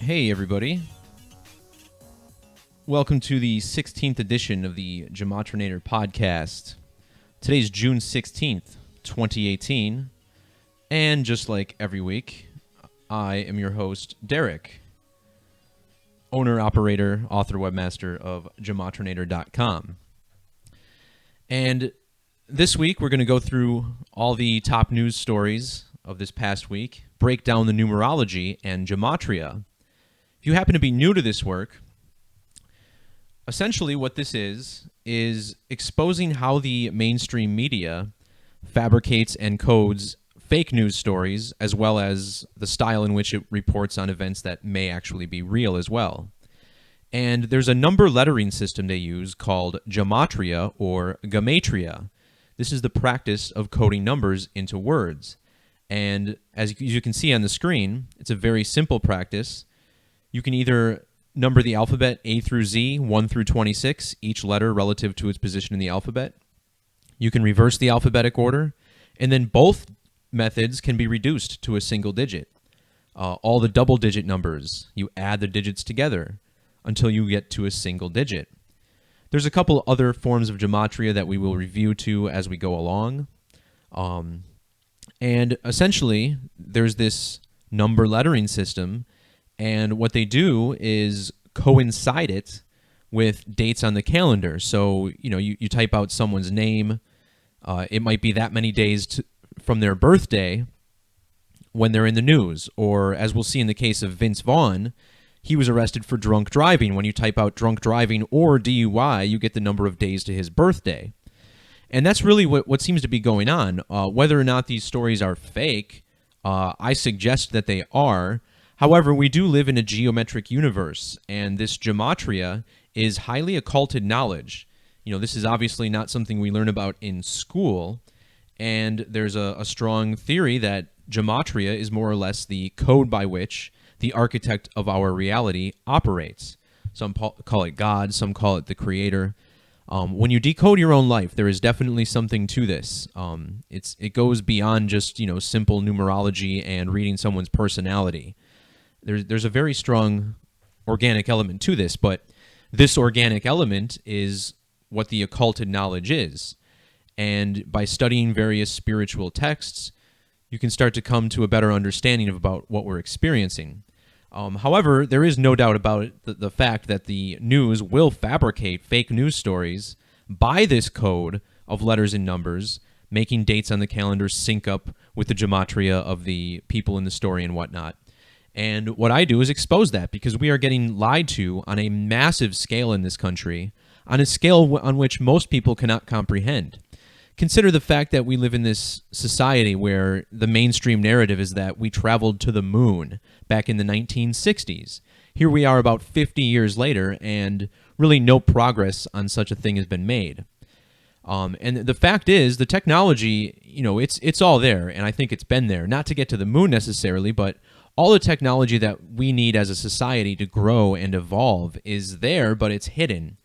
Hey, everybody. Welcome to the 16th edition of the Gematria podcast. Today's June 16th, 2018. And just like every week, I am your host, Derek, owner, operator, author, webmaster of gematrinator.com. And this week, we're going to go through all the top news stories of this past week, break down the numerology and gematria. If you happen to be new to this work, essentially what this is exposing how the mainstream media fabricates and codes fake news stories, as well as the style in which it reports on events that may actually be real as well. And there's a number lettering system they use called Gematria or Gematria. This is the practice of coding numbers into words. And as you can see on the screen, it's a very simple practice. You can either number the alphabet A through Z, 1 through 26, each letter relative to its position in the alphabet. You can reverse the alphabetic order, and then both methods can be reduced to a single digit. All the double-digit numbers, you add the digits together until you get to a single digit. There's a couple other forms of gematria that we will review too as we go along. And essentially, there's this number lettering system. And what they do is coincide it with dates on the calendar. So, you type out someone's name. It might be that many days from their birthday when they're in the news. Or, as we'll see in the case of Vince Vaughn, he was arrested for drunk driving. When you type out drunk driving or DUI, you get the number of days to his birthday. And that's really what seems to be going on. Whether or not these stories are fake, I suggest that they are. However, we do live in a geometric universe, and this gematria is highly occulted knowledge. This is obviously not something we learn about in school, and there's a strong theory that gematria is more or less the code by which the architect of our reality operates. Some call it God, some call it the creator. When you decode your own life, there is definitely something to this. It goes beyond just simple numerology and reading someone's personality. There's a very strong organic element to this, but this organic element is what the occulted knowledge is. And by studying various spiritual texts, you can start to come to a better understanding about what we're experiencing. However, there is no doubt about the fact that the news will fabricate fake news stories by this code of letters and numbers, making dates on the calendar sync up with the gematria of the people in the story and whatnot. And what I do is expose that, because we are getting lied to on a massive scale in this country, on a scale on which most people cannot comprehend. Consider the fact that we live in this society where the mainstream narrative is that we traveled to the moon back in the 1960s. Here we are about 50 years later, and really no progress on such a thing has been made. And the fact is, the technology, it's all there, and I think it's been there. Not to get to the moon necessarily, but all the technology that we need as a society to grow and evolve is there, but it's hidden.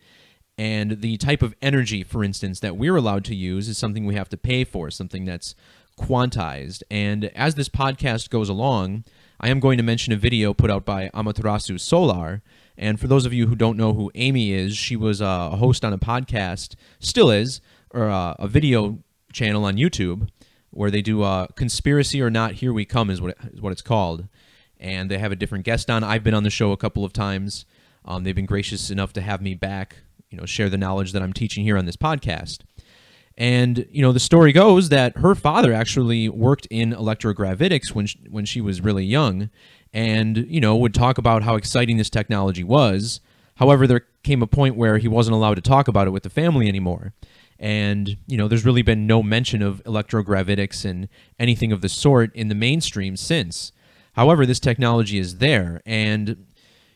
And the type of energy, for instance, that we're allowed to use is something we have to pay for, something that's quantized. And as this podcast goes along, I am going to mention a video put out by Amaterasu Solar. And for those of you who don't know who Amy is, she was a host on a podcast, still is, or a video channel on YouTube, where they do Conspiracy or Not, Here We Come is what it's called. And they have a different guest on. I've been on the show a couple of times. They've been gracious enough to have me back, share the knowledge that I'm teaching here on this podcast. And, the story goes that her father actually worked in electrogravitics when she was really young, and, would talk about how exciting this technology was. However, there came a point where he wasn't allowed to talk about it with the family anymore. And, there's really been no mention of electrogravitics and anything of the sort in the mainstream since. However, this technology is there, and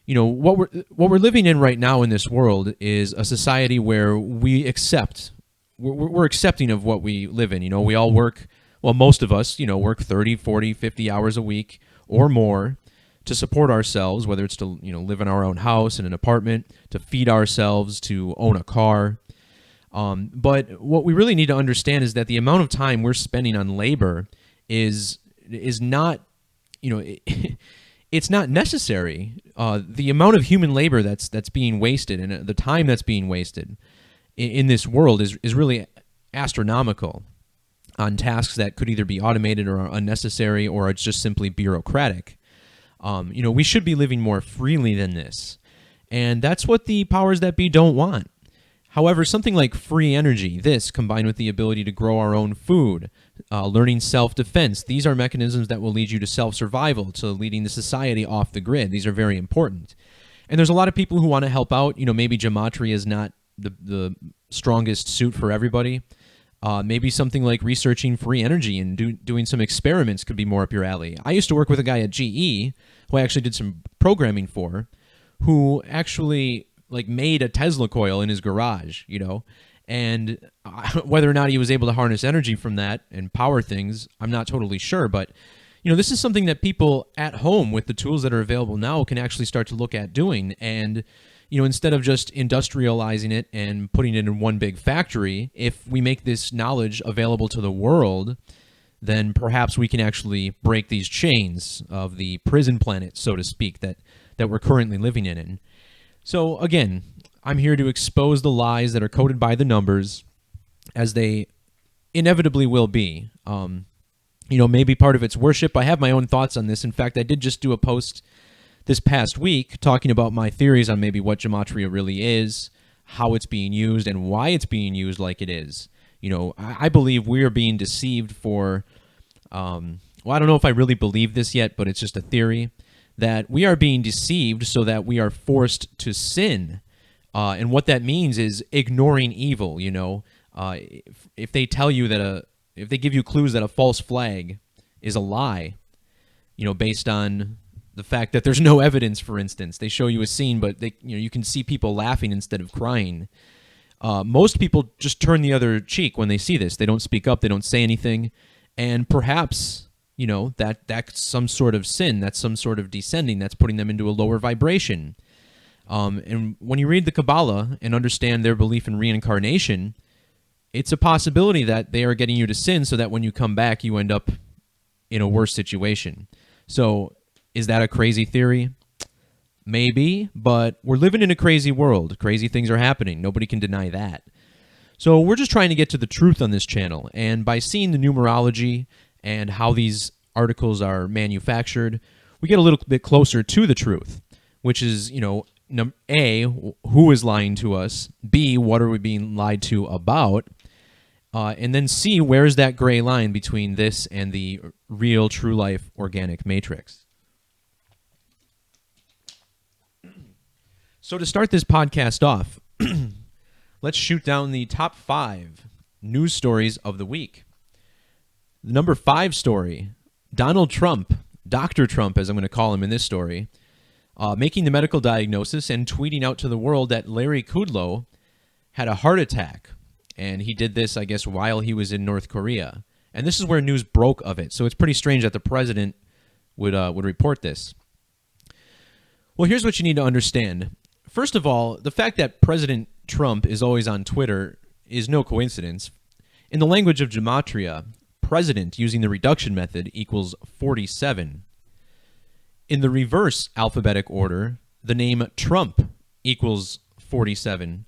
what we're living in right now in this world is a society where we accept. We're accepting of what we live in. We all work, well, most of us, work 30, 40, 50 hours a week or more to support ourselves, whether it's to live in our own house, in an apartment, to feed ourselves, to own a car. But what we really need to understand is that the amount of time we're spending on labor is not, it's not necessary the amount of human labor that's being wasted and the time that's being wasted in this world is really astronomical on tasks that could either be automated or are unnecessary or are just simply bureaucratic. We should be living more freely than this. And that's what the powers that be don't want. However, something like free energy, this combined with the ability to grow our own food, learning self-defense, these are mechanisms that will lead you to self-survival, to leading the society off the grid. These are very important. And there's a lot of people who want to help out. Maybe Gematria is not the strongest suit for everybody. Maybe something like researching free energy and doing some experiments could be more up your alley. I used to work with a guy at GE who I actually did some programming for, who actually made a Tesla coil in his garage, and whether or not he was able to harness energy from that and power things, I'm not totally sure. But, this is something that people at home with the tools that are available now can actually start to look at doing. And, instead of just industrializing it and putting it in one big factory, if we make this knowledge available to the world, then perhaps we can actually break these chains of the prison planet, so to speak, that we're currently living in. So again, I'm here to expose the lies that are coded by the numbers, as they inevitably will be. Maybe part of it's worship. I have my own thoughts on this. In fact, I did just do a post this past week talking about my theories on maybe what Gematria really is, how it's being used, and why it's being used like it is. I believe we are being deceived for, I don't know if I really believe this yet, but it's just a theory, that we are being deceived so that we are forced to sin. And what that means is ignoring evil, if they tell you that if they give you clues that a false flag is a lie, based on the fact that there's no evidence, for instance. They show you a scene, but you can see people laughing instead of crying. Most people just turn the other cheek when they see this. They don't speak up. They don't say anything. And perhaps, that's some sort of sin. That's some sort of descending. That's putting them into a lower vibration. And when you read the Kabbalah and understand their belief in reincarnation, it's a possibility that they are getting you to sin so that when you come back, you end up in a worse situation. So is that a crazy theory? Maybe, but we're living in a crazy world. Crazy things are happening. Nobody can deny that. So we're just trying to get to the truth on this channel. And by seeing the numerology and how these articles are manufactured, we get a little bit closer to the truth, which is, A, who is lying to us? B, what are we being lied to about? And then C, where's that gray line between this and the real, true life organic matrix? So to start this podcast off, let's shoot down the top 5 news stories of the week. The number 5 story, Donald Trump, Dr. Trump, as I'm going to call him in this story, making the medical diagnosis and tweeting out to the world that Larry Kudlow had a heart attack. And he did this, I guess, while he was in North Korea. And this is where news broke of it. So it's pretty strange that the president would report this. Well, here's what you need to understand. First of all, the fact that President Trump is always on Twitter is no coincidence. In the language of Gematria, president using the reduction method equals 47. In the reverse alphabetic order, the name Trump equals 47.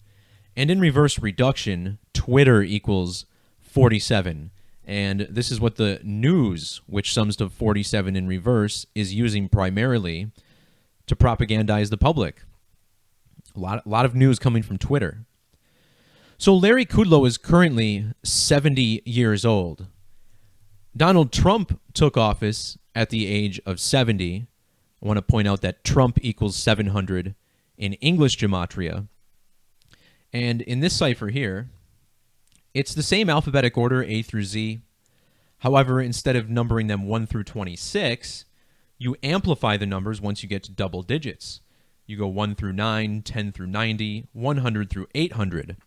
And in reverse reduction, Twitter equals 47. And this is what the news, which sums to 47 in reverse, is using primarily to propagandize the public. A lot of news coming from Twitter. So Larry Kudlow is currently 70 years old. Donald Trump took office at the age of 70. I want to point out that Trump equals 700 in English Gematria. And in this cipher here, it's the same alphabetic order, A through Z. However, instead of numbering them 1 through 26, you amplify the numbers once you get to double digits. You go 1 through 9, 10 through 90, 100 through 800.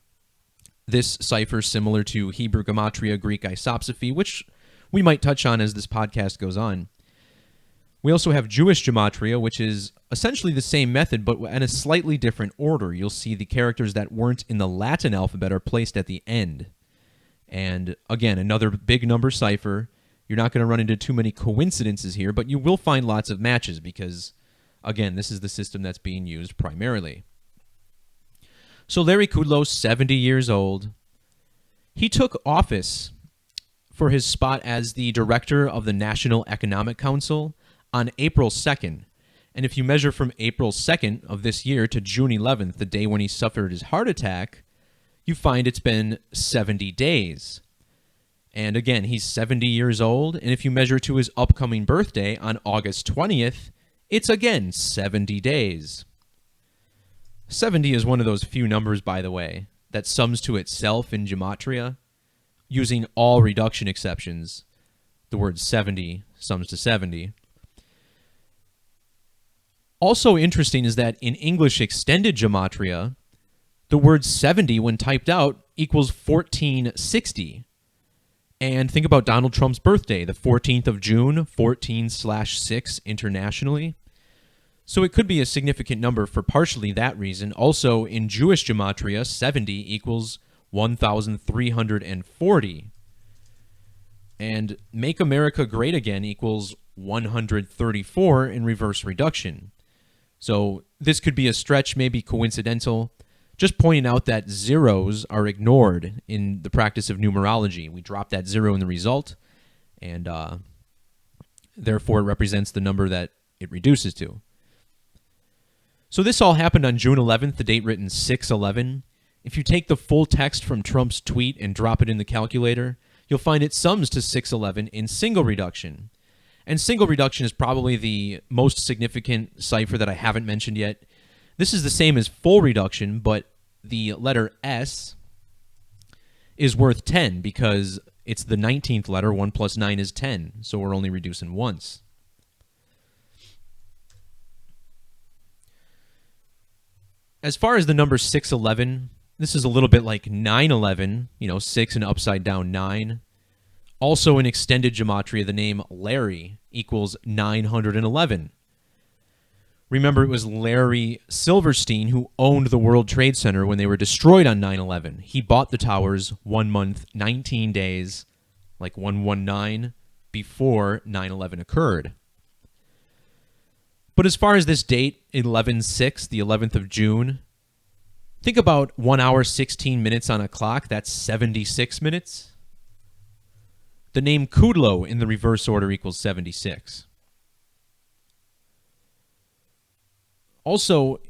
This cipher is similar to Hebrew Gematria, Greek isopsephy, which we might touch on as this podcast goes on. We also have Jewish Gematria, which is essentially the same method, but in a slightly different order. You'll see the characters that weren't in the Latin alphabet are placed at the end. And again, another big number cipher. You're not going to run into too many coincidences here, but you will find lots of matches because, Again, this is the system that's being used primarily. So Larry Kudlow, 70 years old, he took office for his spot as the director of the National Economic Council on April 2nd. And if you measure from April 2nd of this year to June 11th, the day when he suffered his heart attack, you find it's been 70 days. And again, he's 70 years old, and if you measure to his upcoming birthday on August 20th, it's again 70 days. 70 is one of those few numbers, by the way, that sums to itself in Gematria. Using all reduction exceptions, the word 70 sums to 70. Also interesting is that in English extended Gematria, the word 70 when typed out equals 1460. And think about Donald Trump's birthday, the 14th of June, 14/6 internationally. So it could be a significant number for partially that reason. Also, in Jewish Gematria, 70 equals 1,340. And Make America Great Again equals 134 in reverse reduction. So this could be a stretch, maybe coincidental. Just pointing out that zeros are ignored in the practice of numerology. We drop that zero in the result, and therefore it represents the number that it reduces to. So this all happened on June 11th, the date written 6/11. If you take the full text from Trump's tweet and drop it in the calculator, you'll find it sums to 6/11 in single reduction. And single reduction is probably the most significant cipher that I haven't mentioned yet. This is the same as full reduction, but the letter S is worth 10 because it's the 19th letter. 1 plus 9 is 10, so we're only reducing once. As far as the number 6/11, this is a little bit like 9/11, 6 and upside down 9. Also in extended Gematria, the name Larry equals 911. Remember, it was Larry Silverstein who owned the World Trade Center when they were destroyed on 9/11. He bought the towers 1 month, 19 days, like 119, before 9/11 occurred. But as far as this date, 11/6, the 11th of June, think about 1 hour, 16 minutes on a clock. That's 76 minutes. The name Kudlow in the reverse order equals 76. Also,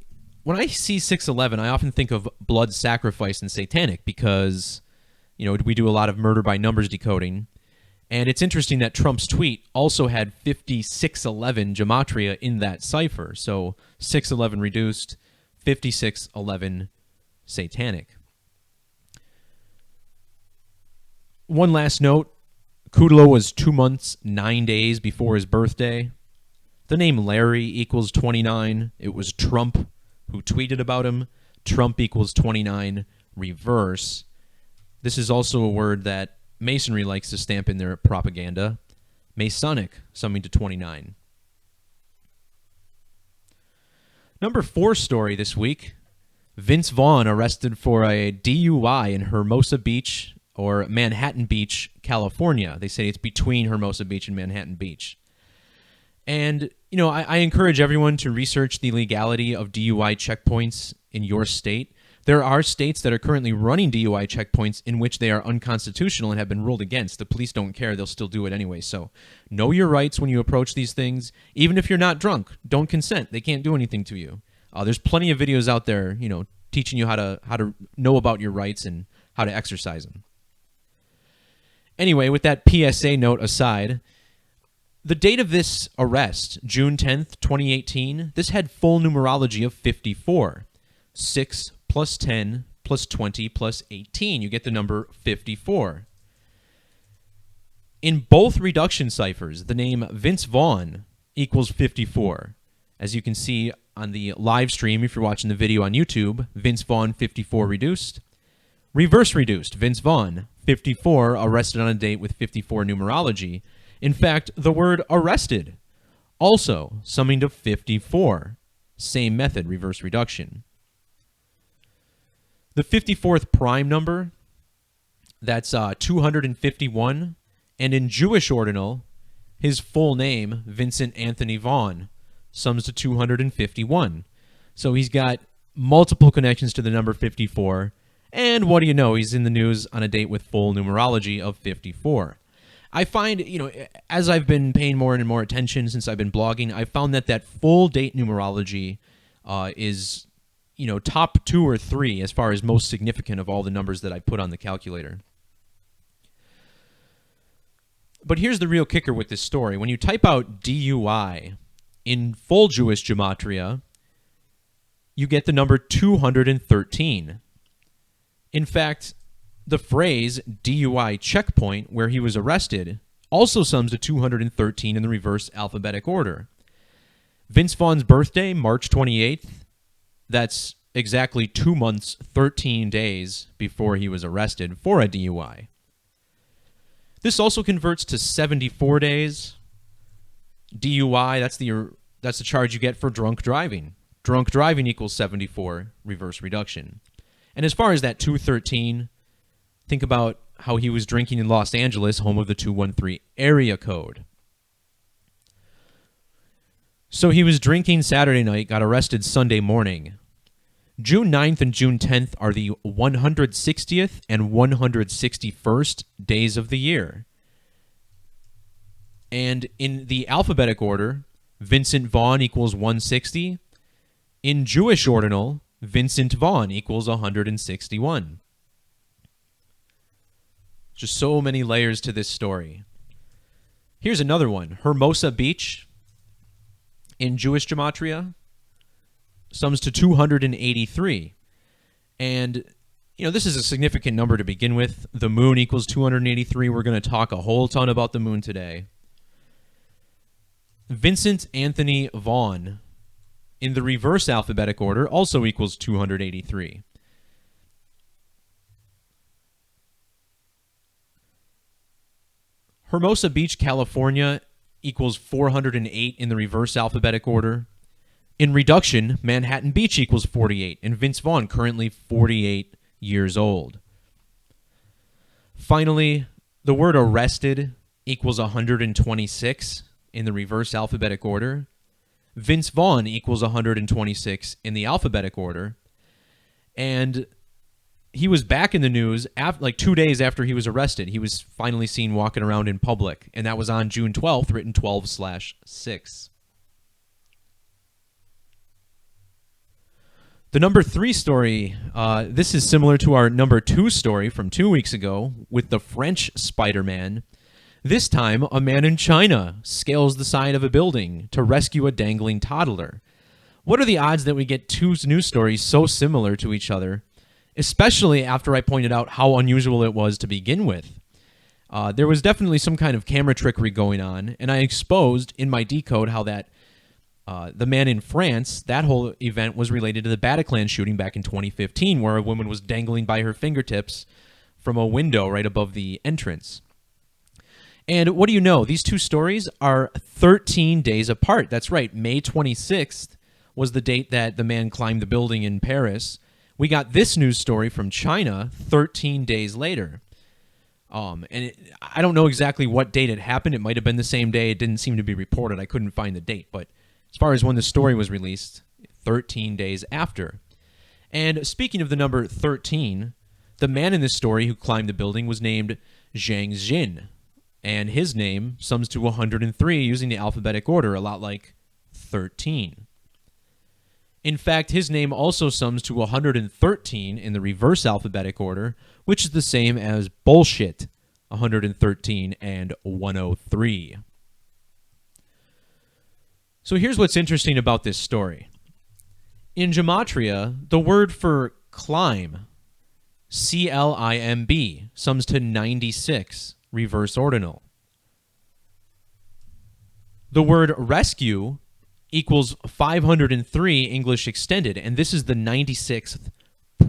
when I see 6/11, I often think of blood sacrifice and satanic because, we do a lot of murder by numbers decoding. And it's interesting that Trump's tweet also had 5611 Gematria in that cipher. So 611 reduced, 5611 satanic. One last note, Kudlow was 2 months, 9 days before his birthday. The name Larry equals 29. It was Trump who tweeted about him. Trump equals 29 reverse. This is also a word that Masonry likes to stamp in their propaganda. Masonic, summing to 29. Number 4 story this week. Vince Vaughn arrested for a DUI in Hermosa Beach, or Manhattan Beach, California. They say it's between Hermosa Beach and Manhattan Beach. And, I encourage everyone to research the legality of DUI checkpoints in your state. There are states that are currently running DUI checkpoints in which they are unconstitutional and have been ruled against. The police don't care. They'll still do it anyway. So know your rights when you approach these things. Even if you're not drunk, don't consent. They can't do anything to you. There's plenty of videos out there, teaching you how to know about your rights and how to exercise them. Anyway, with that PSA note aside, the date of this arrest, June 10th, 2018, this had full numerology of 54. 6 plus 10 plus 20 plus 18. You get the number 54. In both reduction ciphers, the name Vince Vaughn equals 54. As you can see on the live stream, if you're watching the video on YouTube, Vince Vaughn 54 reduced. Reverse reduced, Vince Vaughn 54 arrested on a date with 54 numerology. In fact, the word arrested also summing to 54. Same method, reverse reduction. The 54th prime number, that's 251. And in Jewish ordinal, his full name, Vincent Anthony Vaughn, sums to 251. So he's got multiple connections to the number 54. And what do you know? He's in the news on a date with full numerology of 54. I find, as I've been paying more and more attention since I've been blogging, I found that full date numerology is, top 2 or 3 as far as most significant of all the numbers that I put on the calculator. But here's the real kicker with this story. When you type out DUI in full Jewish Gematria, you get the number 213. In fact, the phrase DUI checkpoint, where he was arrested, also sums to 213 in the reverse alphabetic order. Vince Vaughn's birthday, March 28th, that's exactly 2 months, 13 days before he was arrested for a DUI. This also converts to 74 days. DUI, that's the charge you get for drunk driving. Drunk driving equals 74, reverse reduction. And as far as that 213, think about how he was drinking in Los Angeles, home of the 213 area code. So he was drinking Saturday night, got arrested Sunday morning. June 9th and June 10th are the 160th and 161st days of the year. And in the alphabetic order, Vincent Vaughn equals 160. In Jewish ordinal, Vincent Vaughn equals 161. Just so many layers to this story. Here's another one. Hermosa Beach in Jewish Gematria sums to 283. And, this is a significant number to begin with. The moon equals 283. We're going to talk a whole ton about the moon today. Vincent Anthony Vaughn, in the reverse alphabetic order, also equals 283. Hermosa Beach, California, equals 408 in the reverse alphabetic order. In reduction, Manhattan Beach equals 48, and Vince Vaughn currently 48 years old. Finally, the word arrested equals 126 in the reverse alphabetic order. Vince Vaughn equals 126 in the alphabetic order. And he was back in the news like 2 days after he was arrested. He was finally seen walking around in public, and that was on June 12th, written 12/6. The number 3 story, this is similar to our number 2 story from 2 weeks ago with the French Spider-Man. This time, a man in China scales the side of a building to rescue a dangling toddler. What are the odds that we get 2 news stories so similar to each other, especially after I pointed out how unusual it was to begin with? There was definitely some kind of camera trickery going on, and I exposed in my decode how that the man in France, that whole event was related to the Bataclan shooting back in 2015, where a woman was dangling by her fingertips from a window right above the entrance. And what do you know? These 2 stories are 13 days apart. That's right. May 26th was the date that the man climbed the building in Paris. We got this news story from China 13 days later. I don't know exactly what date it happened. It might have been the same day. It didn't seem to be reported. I couldn't find the date. But as far as when the story was released, 13 days after. And speaking of the number 13, the man in this story who climbed the building was named Zhang Xin. And his name sums to 103 using the alphabetic order, a lot like 13. In fact, his name also sums to 113 in the reverse alphabetic order, which is the same as bullshit, 113 and 103. So here's what's interesting about this story. In Gematria, the word for climb, C-L-I-M-B, sums to 96, reverse ordinal. The word rescue equals 503 English extended, and this is the 96th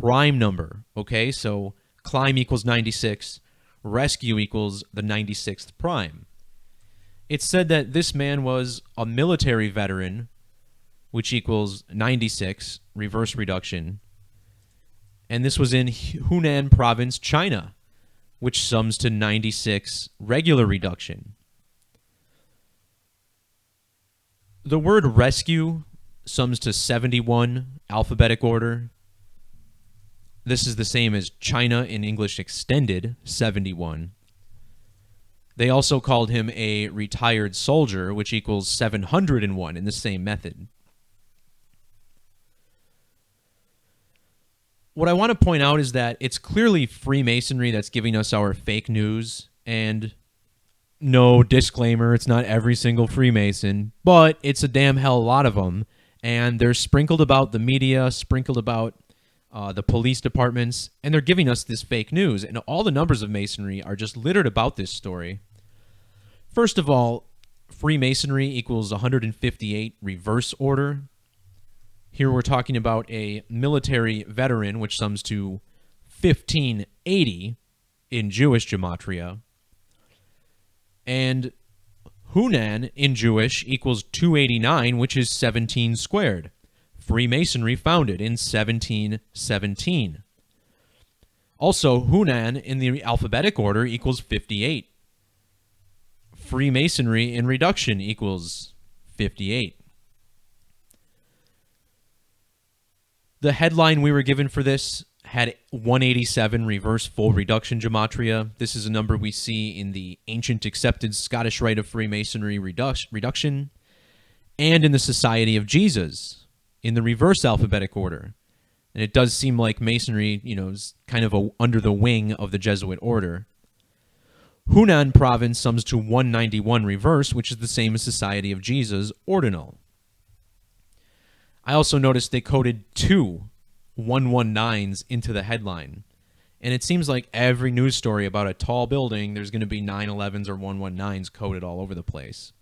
prime number, okay? So climb equals 96, rescue equals the 96th prime. It's said that this man was a military veteran, which equals 96, reverse reduction, and this was in Hunan province, China, which sums to 96 regular reduction. The word rescue sums to 71 alphabetic order. This is the same as China in English extended, 71. They also called him a retired soldier, which equals 701 in the same method. What I want to point out is that it's clearly Freemasonry that's giving us our fake news. And no, disclaimer, it's not every single Freemason, but it's a damn hell lot of them. And they're sprinkled about the media, sprinkled about the police departments, and they're giving us this fake news. And all the numbers of Masonry are just littered about this story. First of all, Freemasonry equals 158 reverse order. Here we're talking about a military veteran, which sums to 1580 in Jewish Gematria. And Hunan in Jewish equals 289, which is 17 squared. Freemasonry founded in 1717. Also, Hunan in the alphabetic order equals 58. Freemasonry in reduction equals 58. The headline we were given for this had 187 reverse full reduction gematria. This is a number we see in the ancient accepted Scottish Rite of Freemasonry reduction and in the Society of Jesus in the reverse alphabetic order. And it does seem like Masonry, is kind of under the wing of the Jesuit order. Hunan province sums to 191 reverse, which is the same as Society of Jesus ordinal. I also noticed they coded 2 119s into the headline. And it seems like every news story about a tall building, there's going to be 911s or 119s coded all over the place.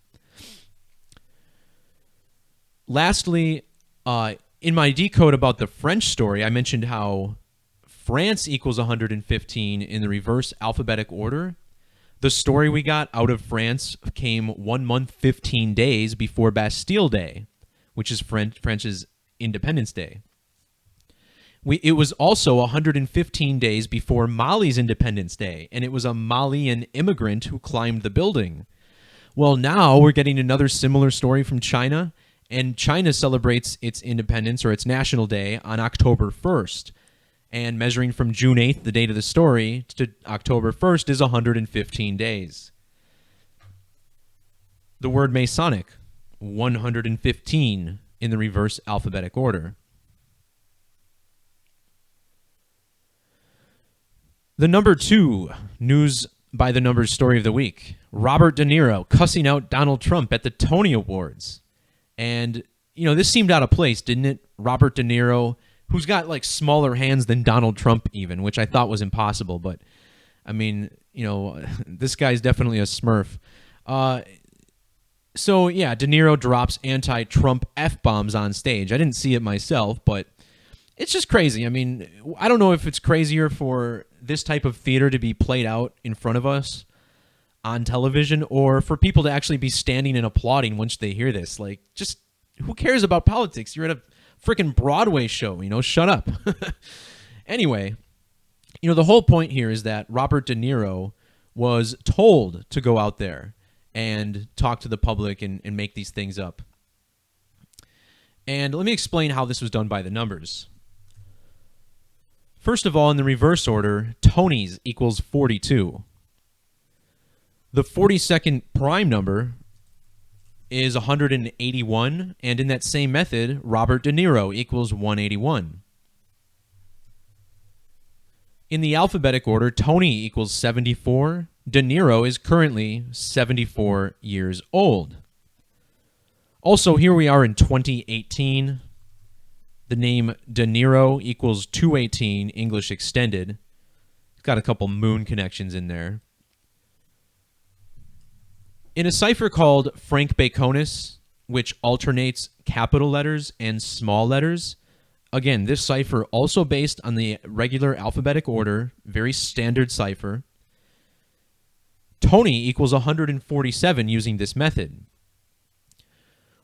Lastly, in my decode about the French story, I mentioned how France equals 115 in the reverse alphabetic order. The story we got out of France came 1 month, 15 days before Bastille Day, which is France's Independence Day. It was also 115 days before Mali's Independence Day, and it was a Malian immigrant who climbed the building. Well, now we're getting another similar story from China, and China celebrates its independence or its National Day on October 1st. And measuring from June 8th, the date of the story, to October 1st is 115 days. The word Masonic, 115 in the reverse alphabetic order. The number 2 news by the numbers story of the week. Robert De Niro cussing out Donald Trump at the Tony Awards. And, this seemed out of place, didn't it? Robert De Niro, who's got like smaller hands than Donald Trump even, which I thought was impossible. But, I mean, this guy's definitely a smurf. So, yeah, De Niro drops anti-Trump F-bombs on stage. I didn't see it myself, but it's just crazy. I mean, I don't know if it's crazier for this type of theater to be played out in front of us on television or for people to actually be standing and applauding once they hear this. Like, just who cares about politics? You're at a freaking Broadway show, shut up. Anyway, the whole point here is that Robert De Niro was told to go out there and talk to the public and make these things up. And let me explain how this was done by the numbers. First of all, in the reverse order, Tony's equals 42. The 42nd prime number is 181, and in that same method, Robert De Niro equals 181. In the alphabetic order, Tony equals 74. De Niro is currently 74 years old. Also, here we are in 2018. The name De Niro equals 218, English extended. It's got a couple moon connections in there. In a cipher called Frank Baconis, which alternates capital letters and small letters, again, this cipher also based on the regular alphabetic order, very standard cipher. Tony equals 147 using this method.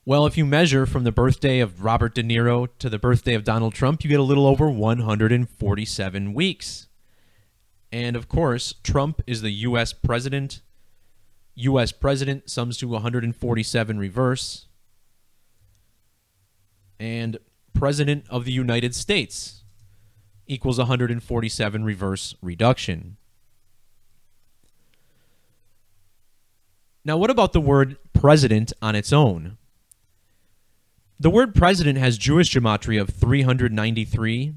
Well, if you measure from the birthday of Robert De Niro to the birthday of Donald Trump, you get a little over 147 weeks. And of course, Trump is the U.S. president. U.S. president sums to 147 reverse. And President of the United States equals 147 reverse reduction. Now, what about the word president on its own? The word president has Jewish gematria of 393,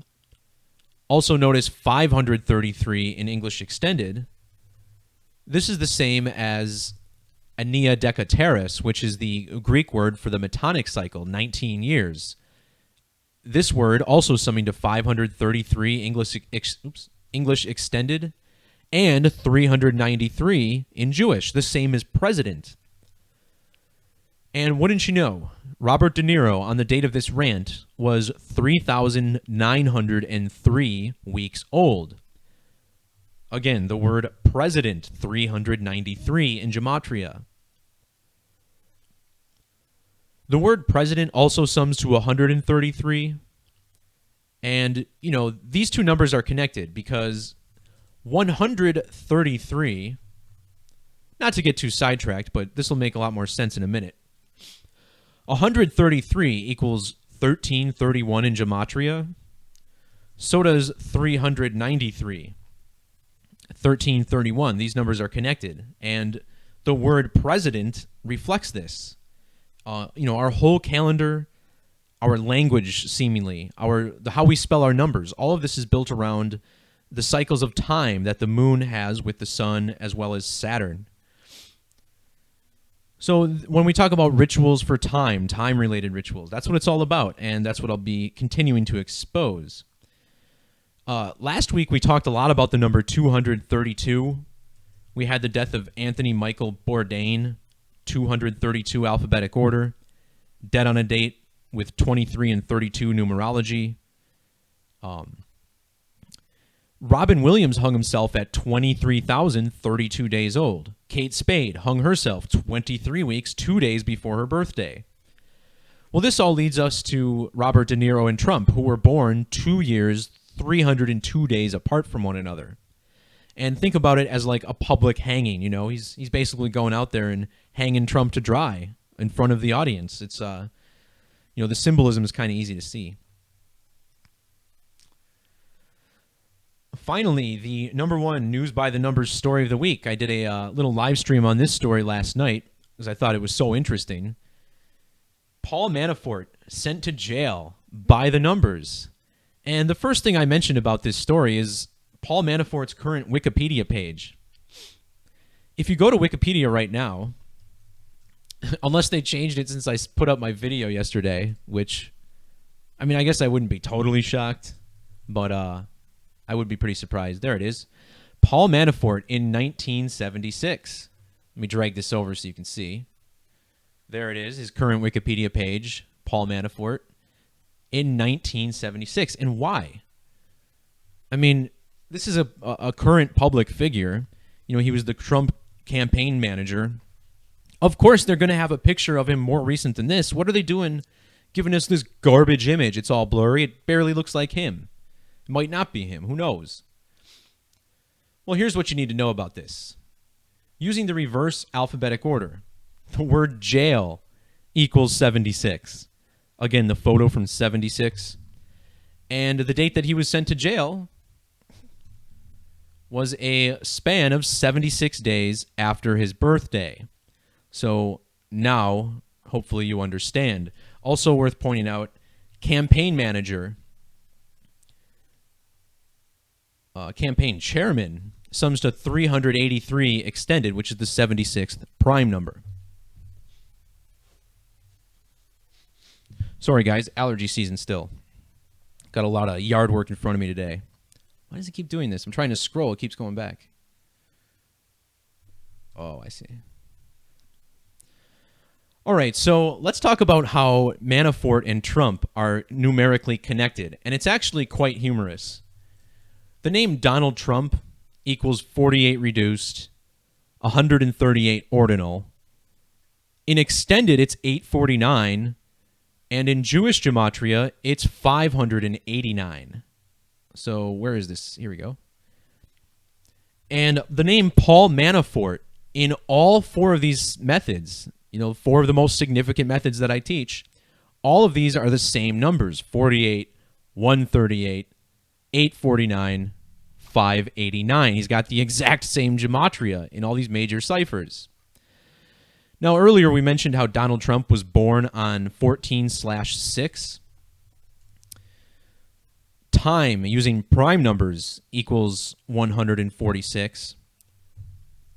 also known as 533 in English Extended. This is the same as Ania Decateris, which is the Greek word for the Metonic cycle, 19 years. This word also summing to 533 English Extended and 393 in Jewish, the same as president. And wouldn't you know, Robert De Niro, on the date of this rant, was 3,903 weeks old. Again, the word president, 393 in Gematria. The word president also sums to 133. And, these two numbers are connected because 133, not to get too sidetracked, but this will make a lot more sense in a minute. 133 equals 1331 in Gematria. So does 393. 1331. These numbers are connected. And the word president reflects this. Our whole calendar, our language seemingly, how we spell our numbers, all of this is built around the cycles of time that the moon has with the sun as well as Saturn. So when we talk about rituals for time-related rituals, that's what it's all about, and that's what I'll be continuing to expose. Last week, we talked a lot about the number 232. We had the death of Anthony Michael Bourdain, 232 alphabetic order, dead on a date with 23 and 32 numerology. Robin Williams hung himself at 23,032 days old. Kate Spade hung herself 23 weeks, 2 days before her birthday. Well, this all leads us to Robert De Niro and Trump, who were born 2 years, 302 days apart from one another. And think about it as like a public hanging, He's basically going out there and hanging Trump to dry in front of the audience. It's, the symbolism is kind of easy to see. Finally, the number one news by the numbers story of the week. I did a little live stream on this story last night because I thought it was so interesting. Paul Manafort sent to jail by the numbers. And the first thing I mentioned about this story is Paul Manafort's current Wikipedia page. If you go to Wikipedia right now, unless they changed it since I put up my video yesterday, which, I guess I wouldn't be totally shocked, but I would be pretty surprised. There it is. Paul Manafort in 1976. Let me drag this over so you can see. There it is, his current Wikipedia page, Paul Manafort, in 1976. And why? This is a current public figure. He was the Trump campaign manager. Of course, they're going to have a picture of him more recent than this. What are they doing giving us this garbage image? It's all blurry. It barely looks like him. It might not be him. Who knows? Well, here's what you need to know about this. Using the reverse alphabetic order, the word jail equals 76. Again, the photo from 76. And the date that he was sent to jail was a span of 76 days after his birthday. So now, hopefully you understand. Also worth pointing out, campaign manager, campaign chairman, sums to 383 extended, which is the 76th prime number. Sorry, guys, allergy season still. Got a lot of yard work in front of me today. Why does it keep doing this? I'm trying to scroll. It keeps going back. Oh, I see. All right, so let's talk about how Manafort and Trump are numerically connected, and it's actually quite humorous. The name Donald Trump equals 48 reduced, 138 ordinal. In extended, it's 849, and in Jewish gematria, it's 589. So where is this? Here we go. And the name Paul Manafort in all four of these methods, 4 of the most significant methods that I teach, all of these are the same numbers: 48, 138, 849, 589. He's got the exact same gematria in all these major ciphers. Now, earlier we mentioned how Donald Trump was born on 14/6. Time using prime numbers equals 146.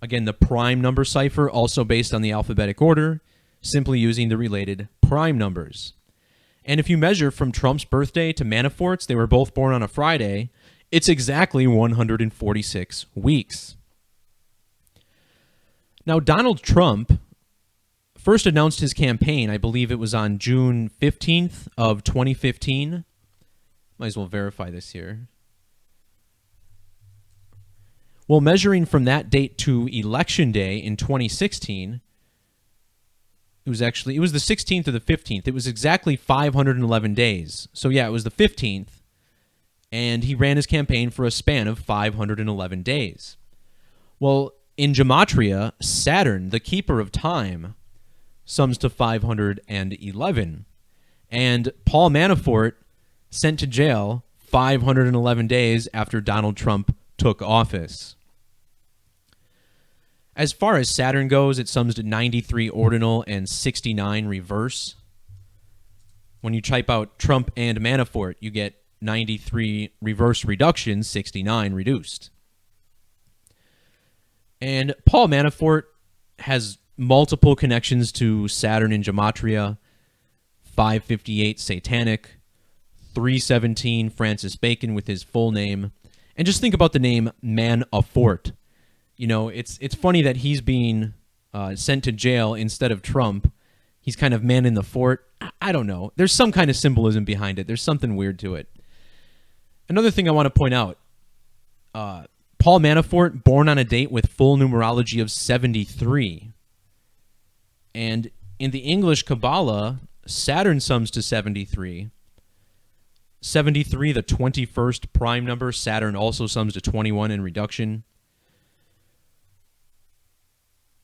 Again, the prime number cipher also based on the alphabetic order, simply using the related prime numbers. And if you measure from Trump's birthday to Manafort's, they were both born on a Friday, it's exactly 146 weeks. Now, Donald Trump first announced his campaign, I believe it was on June 15th of 2015. Might as well verify this here. Well, measuring from that date to Election Day in 2016, it was the 16th or the 15th. It was exactly 511 days. So yeah, it was the 15th, and he ran his campaign for a span of 511 days. Well, in Gematria, Saturn, the keeper of time, sums to 511. And Paul Manafort sent to jail 511 days after Donald Trump took office. As far as Saturn goes, it sums to 93 ordinal and 69 reverse. When you type out Trump and Manafort, you get 93 reverse reduction, 69 reduced. And Paul Manafort has multiple connections to Saturn in Gematria: 558 Satanic, 317 Francis Bacon with his full name. And just think about the name Manafort. You know, it's funny that he's being sent to jail instead of Trump. He's kind of man in the fort. I don't know. There's some kind of symbolism behind it. There's something weird to it. Another thing I want to point out, Paul Manafort, born on a date with full numerology of 73. And in the English Kabbalah, Saturn sums to 73. 73, the 21st prime number. Saturn also sums to 21 in reduction.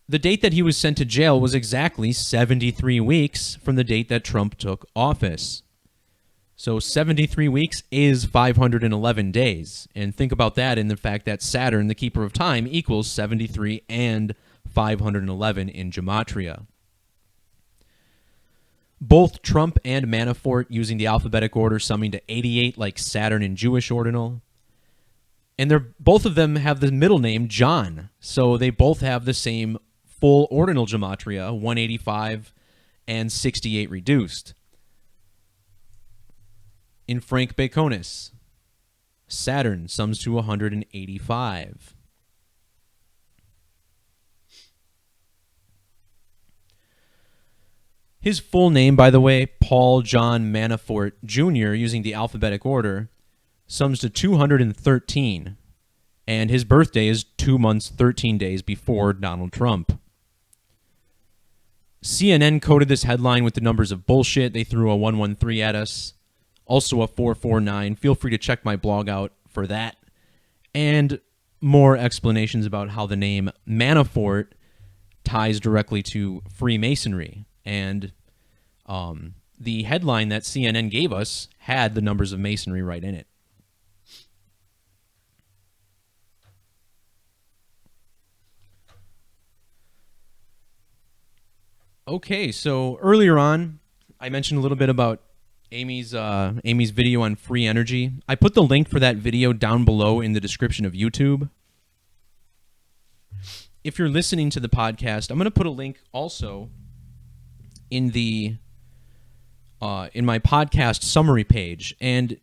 The date that he was sent to jail was exactly 73 weeks from the date that Trump took office. So 73 weeks is 511 days. And think about that in the fact that Saturn, the keeper of time, equals 73 and 511 in Gematria. Both Trump and Manafort using the alphabetic order summing to 88 like Saturn in Jewish ordinal. And both of them have the middle name John. So they both have the same full ordinal Gematria, 185 and 68 reduced. In Frank Baconis, Saturn sums to 185. His full name, by the way, Paul John Manafort Jr., using the alphabetic order, sums to 213, and his birthday is 2 months, 13 days before Donald Trump. CNN coded this headline with the numbers of bullshit. They threw a 113 at us, also a 449. Feel free to check my blog out for that, and more explanations about how the name Manafort ties directly to Freemasonry. And the headline that CNN gave us had the numbers of Masonry right in it. Okay, so earlier on, I mentioned a little bit about Amy's video on free energy. I put the link for that video down below in the description of YouTube. If you're listening to the podcast, I'm going to put a link also in the in my podcast summary page. And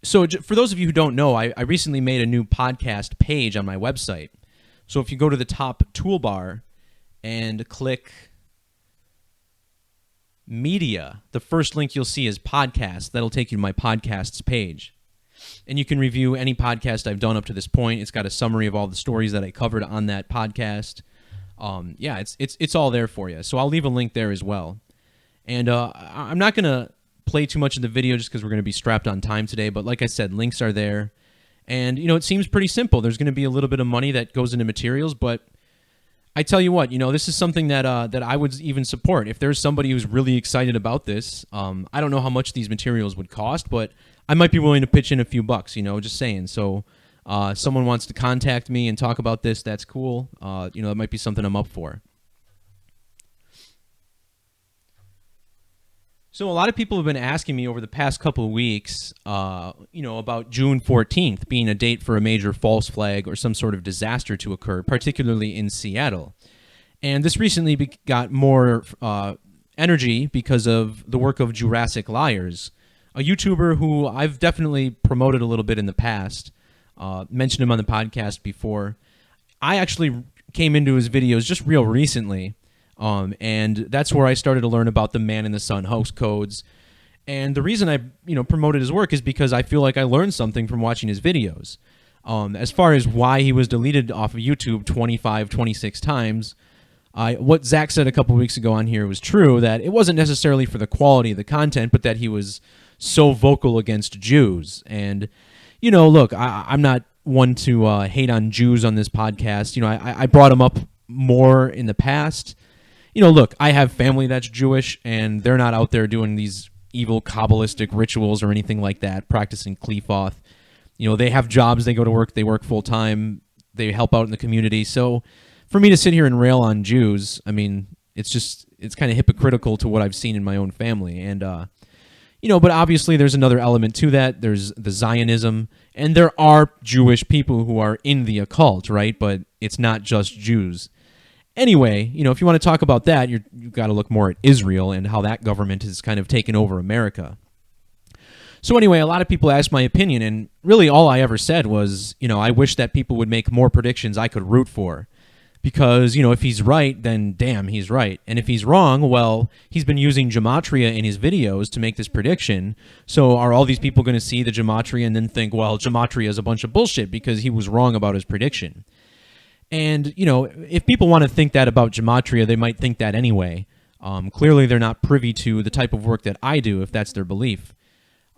so for those of you who don't know, I recently made a new podcast page on my website. So if you go to the top toolbar and click media, the first link you'll see is podcast. That'll take you to my podcasts page. And you can review any podcast I've done up to this point. It's got a summary of all the stories that I covered on that podcast. Yeah, it's all there for you. So I'll leave a link there as well. And I'm not going to play too much of the video just because we're going to be strapped on time today. But like I said, links are there. And, you know, it seems pretty simple. There's going to be a little bit of money that goes into materials, but I tell you what, this is something that I would even support. If there's somebody who's really excited about this, I don't know how much these materials would cost, but I might be willing to pitch in a few bucks. Just saying. So, someone wants to contact me and talk about this, that's cool. It might be something I'm up for. So a lot of people have been asking me over the past couple of weeks, about June 14th being a date for a major false flag or some sort of disaster to occur, particularly in Seattle. And this recently got more energy because of the work of Jurassic Liars, a YouTuber who I've definitely promoted a little bit in the past, mentioned him on the podcast before. I actually came into his videos just real recently. And that's where I started to learn about the Man in the Sun hoax codes. And the reason I, promoted his work is because I feel like I learned something from watching his videos. As far as why he was deleted off of YouTube 25, 26 times, what Zach said a couple weeks ago on here was true, that it wasn't necessarily for the quality of the content, but that he was so vocal against Jews. And, look, I'm not one to hate on Jews on this podcast. I brought him up more in the past. Look, I have family that's Jewish, and they're not out there doing these evil Kabbalistic rituals or anything like that, practicing Qlifoth. They have jobs, they go to work, they work full-time, they help out in the community. So for me to sit here and rail on Jews, I mean, it's kind of hypocritical to what I've seen in my own family. And, but obviously there's another element to that. There's the Zionism, and there are Jewish people who are in the occult, right? But it's not just Jews. Anyway, if you want to talk about that, you've got to look more at Israel and how that government has kind of taken over America. So anyway, a lot of people asked my opinion, and really all I ever said was, I wish that people would make more predictions I could root for. Because, if he's right, then damn, he's right. And if he's wrong, well, he's been using Gematria in his videos to make this prediction. So are all these people going to see the Gematria and then think, well, Gematria is a bunch of bullshit because he was wrong about his prediction? And, if people want to think that about Gematria, they might think that anyway. Clearly, they're not privy to the type of work that I do, if that's their belief.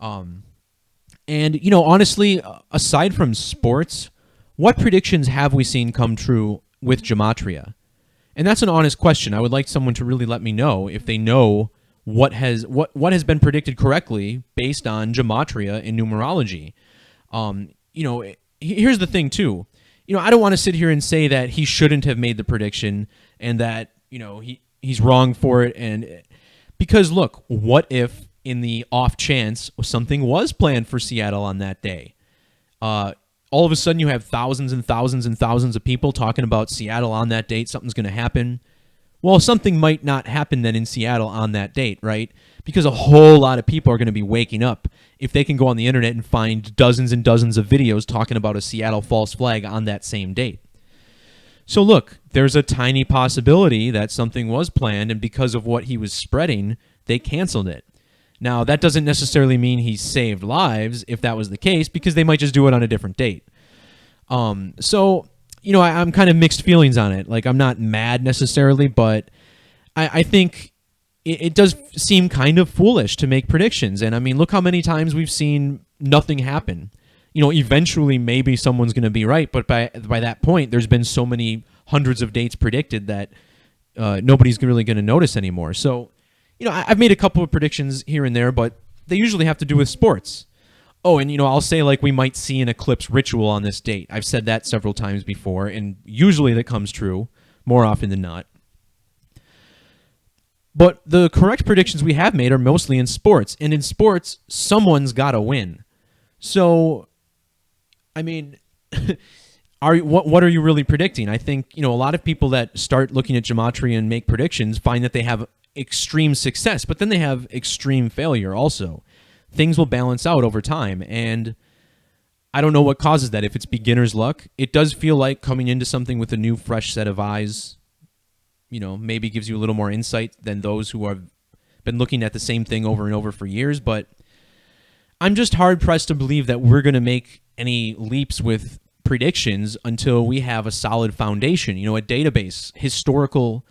And, honestly, aside from sports, what predictions have we seen come true with Gematria? And that's an honest question. I would like someone to really let me know if they know what has been predicted correctly based on Gematria in numerology. Here's the thing, too. I don't want to sit here and say that he shouldn't have made the prediction and that, he's wrong for it. And because, look, what if in the off chance something was planned for Seattle on that day? All of a sudden you have thousands and thousands and thousands of people talking about Seattle on that date. Something's going to happen. Well, something might not happen then in Seattle on that date, right? Because a whole lot of people are going to be waking up if they can go on the internet and find dozens and dozens of videos talking about a Seattle false flag on that same date. So look, there's a tiny possibility that something was planned, and because of what he was spreading, they canceled it. Now, that doesn't necessarily mean he saved lives if that was the case, because they might just do it on a different date. I'm kind of mixed feelings on it. Like, I'm not mad necessarily, but I think it does seem kind of foolish to make predictions. And I mean, look how many times we've seen nothing happen. Eventually maybe someone's going to be right, but by that point, there's been so many hundreds of dates predicted that nobody's really going to notice anymore. So, I've made a couple of predictions here and there, but they usually have to do with sports. Oh, and, I'll say, like, we might see an eclipse ritual on this date. I've said that several times before, and usually that comes true, more often than not. But the correct predictions we have made are mostly in sports, and in sports, someone's got to win. So, I mean, what are you really predicting? I think, a lot of people that start looking at Gematria and make predictions find that they have extreme success, but then they have extreme failure also. Things will balance out over time, and I don't know what causes that. If it's beginner's luck, it does feel like coming into something with a new, fresh set of eyes, maybe gives you a little more insight than those who have been looking at the same thing over and over for years, but I'm just hard-pressed to believe that we're going to make any leaps with predictions until we have a solid foundation, a database, historical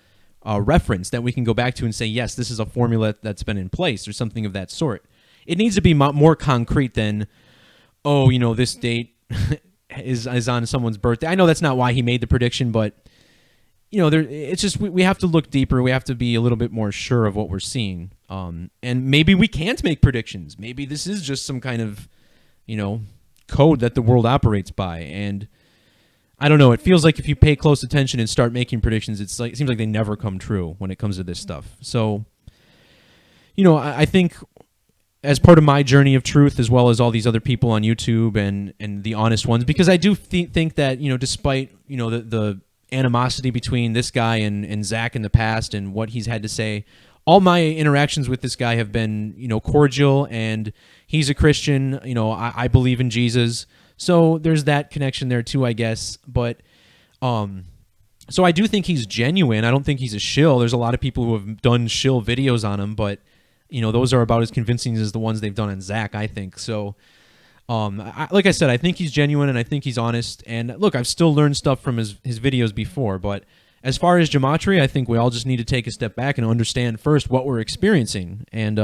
reference that we can go back to and say, yes, this is a formula that's been in place or something of that sort. It needs to be more concrete than, this date is on someone's birthday. I know that's not why he made the prediction, but it's just we have to look deeper. We have to be a little bit more sure of what we're seeing. And maybe we can't make predictions. Maybe this is just some kind of, code that the world operates by. And I don't know. It feels like if you pay close attention and start making predictions, it seems like they never come true when it comes to this stuff. So, I think as part of my journey of truth, as well as all these other people on YouTube and the honest ones, because I do think that, despite, the animosity between this guy and Zach in the past and what he's had to say, all my interactions with this guy have been, cordial, and he's a Christian. I believe in Jesus. So there's that connection there too, I guess. But so I do think he's genuine. I don't think he's a shill. There's a lot of people who have done shill videos on him, but those are about as convincing as the ones they've done on Zach, I think. So like I said, I think he's genuine and I think he's honest. And look, I've still learned stuff from his videos before, but as far as Gematria, I think we all just need to take a step back and understand first what we're experiencing and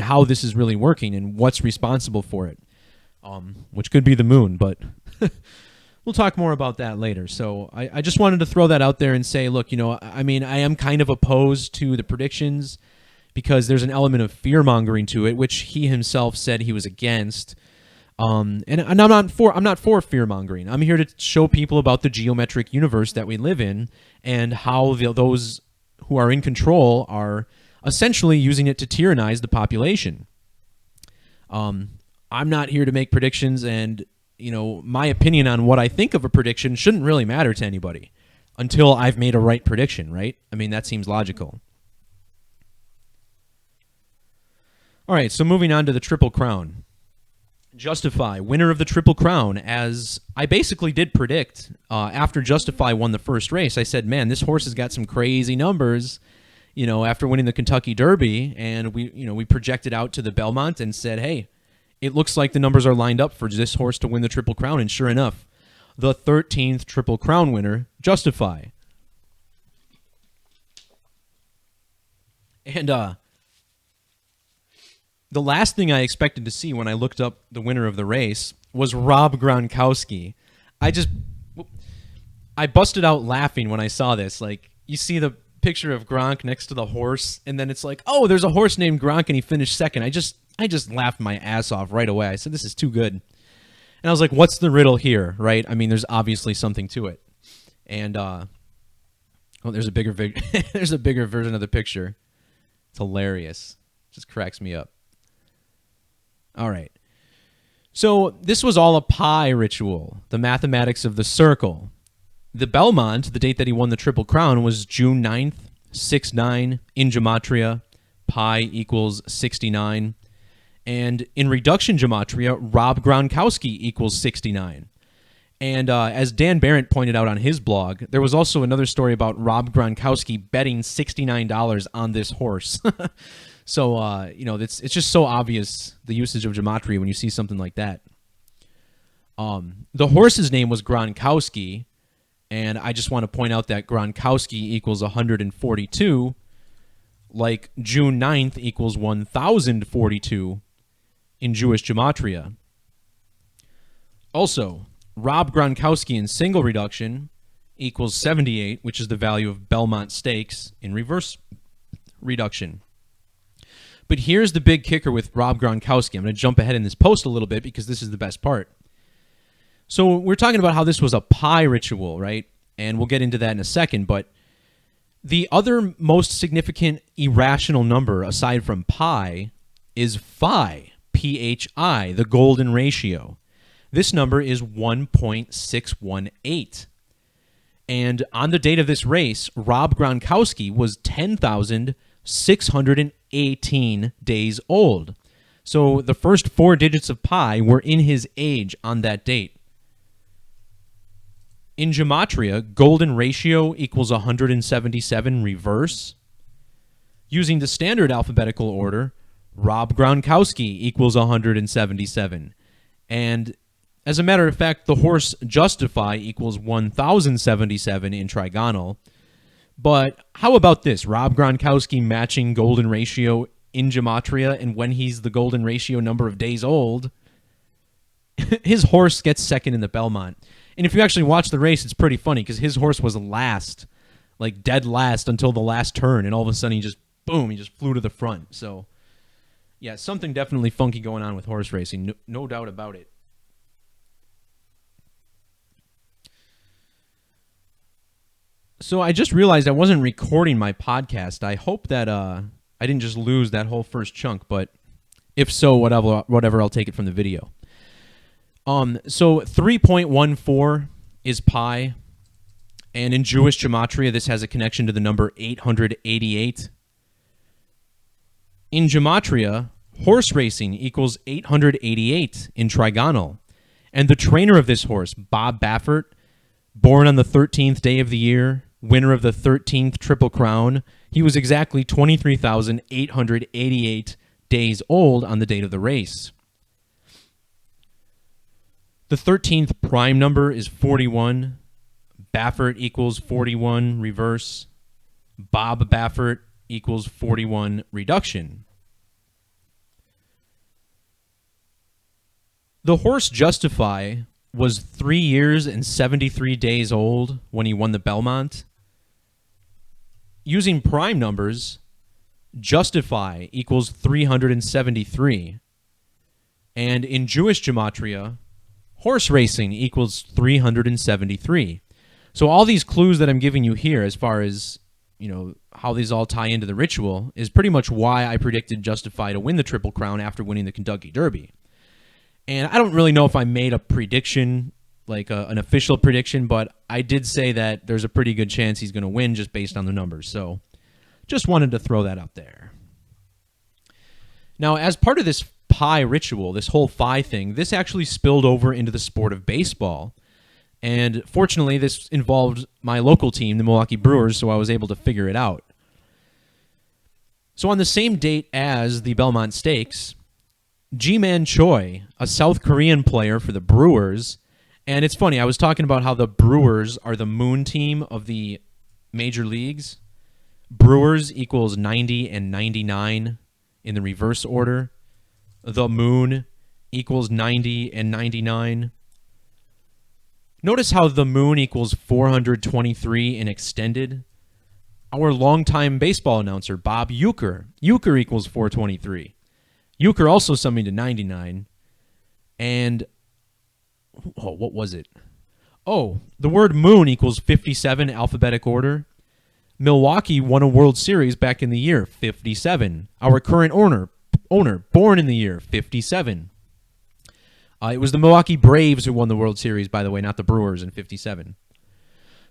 how this is really working and what's responsible for it. Which could be the moon, but we'll talk more about that later. So I just wanted to throw that out there and say, look, I am kind of opposed to the predictions because there's an element of fear-mongering to it, which he himself said he was against. And I'm not for fear-mongering. I'm here to show people about the geometric universe that we live in and how those who are in control are essentially using it to tyrannize the population. I'm not here to make predictions, and my opinion on what I think of a prediction shouldn't really matter to anybody until I've made a right prediction, right? I mean, that seems logical. All right, so moving on to the Triple Crown. Justify, winner of the Triple Crown, as I basically did predict after Justify won the first race. I said, man, this horse has got some crazy numbers, after winning the Kentucky Derby, and we projected out to the Belmont and said, hey, it looks like the numbers are lined up for this horse to win the Triple Crown, and sure enough, the 13th Triple Crown winner, Justify. And the last thing I expected to see when I looked up the winner of the race was Rob Gronkowski. I busted out laughing when I saw this. Like, you see the picture of Gronk next to the horse, and then it's like, oh, there's a horse named Gronk, and he finished second. I just laughed my ass off right away. I said, this is too good. And I was like, what's the riddle here, right? I mean, there's obviously something to it. And there's a bigger there's a bigger version of the picture. It's hilarious. Just cracks me up. All right. So this was all a pi ritual, the mathematics of the circle. The Belmont, the date that he won the Triple Crown, was June 9th, 6-9 in Gematria. Pi equals 69. And in reduction Gematria, Rob Gronkowski equals 69. And as Dan Barrett pointed out on his blog, there was also another story about Rob Gronkowski betting $69 on this horse. So, it's just so obvious, the usage of Gematria, when you see something like that. The horse's name was Gronkowski, and I just want to point out that Gronkowski equals 142, like June 9th equals 1042 in Jewish Gematria. Also, Rob Gronkowski in single reduction equals 78, which is the value of Belmont Stakes in reverse reduction. But here's the big kicker with Rob Gronkowski. I'm going to jump ahead in this post a little bit because this is the best part. So we're talking about how this was a pi ritual, right? And we'll get into that in a second. But the other most significant irrational number aside from pi is phi, P-H-I, the golden ratio. This number is 1.618. And on the date of this race, Rob Gronkowski was 10,618 days old. So the first four digits of pi were in his age on that date. In Gematria, golden ratio equals 177 reverse. Using the standard alphabetical order, Rob Gronkowski equals 177. And as a matter of fact, the horse Justify equals 1077 in trigonal. But how about this? Rob Gronkowski matching golden ratio in Gematria, and when he's the golden ratio number of days old, his horse gets second in the Belmont. And if you actually watch the race, it's pretty funny because his horse was last like dead last until the last turn, and all of a sudden he just flew to the front. So yeah, something definitely funky going on with horse racing, no doubt about it. So I just realized I wasn't recording my podcast. I hope that I didn't just lose that whole first chunk, but if so, whatever, I'll take it from the video. So 3.14 is pi, and in Jewish gematria, this has a connection to the number 888. In gematria, horse racing equals 888 in trigonal, and the trainer of this horse, Bob Baffert, born on the 13th day of the year, winner of the 13th Triple Crown, he was exactly 23,888 days old on the date of the race. The 13th prime number is 41. Baffert equals 41 reverse. Bob Baffert equals 41 reduction. The horse Justify was 3 years and 73 days old when he won the Belmont. Using prime numbers, Justify equals 373. And in Jewish gematria, horse racing equals 373. So all these clues that I'm giving you here as far as, how these all tie into the ritual is pretty much why I predicted Justify to win the Triple Crown after winning the Kentucky Derby. And I don't really know if I made a prediction, like an official prediction, but I did say that there's a pretty good chance he's going to win just based on the numbers. So just wanted to throw that out there. Now, as part of this pi ritual, this whole phi thing, this actually spilled over into the sport of baseball. And fortunately, this involved my local team, the Milwaukee Brewers, so I was able to figure it out. So on the same date as the Belmont Stakes, Ji-Man Choi, a South Korean player for the Brewers, and it's funny, I was talking about how the Brewers are the moon team of the major leagues. Brewers equals 90 and 99 in the reverse order. The moon equals 90 and 99. Notice how the moon equals 423 in extended. Our longtime baseball announcer, Bob Uecker equals 423. Uecker also summed me to 99. And, what was it? Oh, the word moon equals 57 alphabetic order. Milwaukee won a World Series back in the year 57. Our current owner, born in the year 57. It was the Milwaukee Braves who won the World Series, by the way, not the Brewers in 57.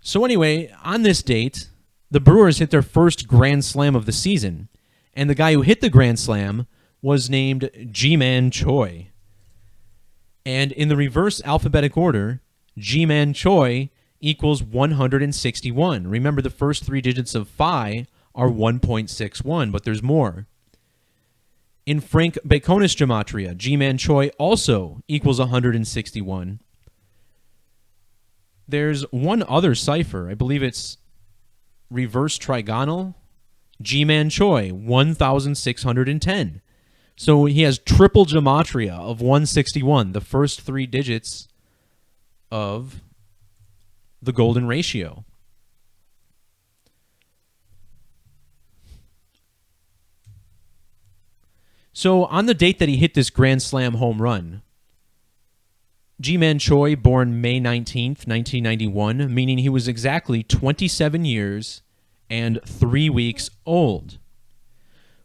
So anyway, on this date, the Brewers hit their first Grand Slam of the season. And the guy who hit the Grand Slam was named Ji-Man Choi. And in the reverse alphabetic order, Ji-Man Choi equals 161. Remember, the first three digits of phi are 1.61, but there's more. In Frank Baconus gematria, Ji-Man Choi also equals 161. There's one other cipher. I believe it's reverse trigonal. Ji-Man Choi, 1,610. So he has triple gematria of 161, the first three digits of the golden ratio. So on the date that he hit this Grand Slam home run, Ji-Man Choi, born May 19th, 1991, meaning he was exactly 27 years and 3 weeks old.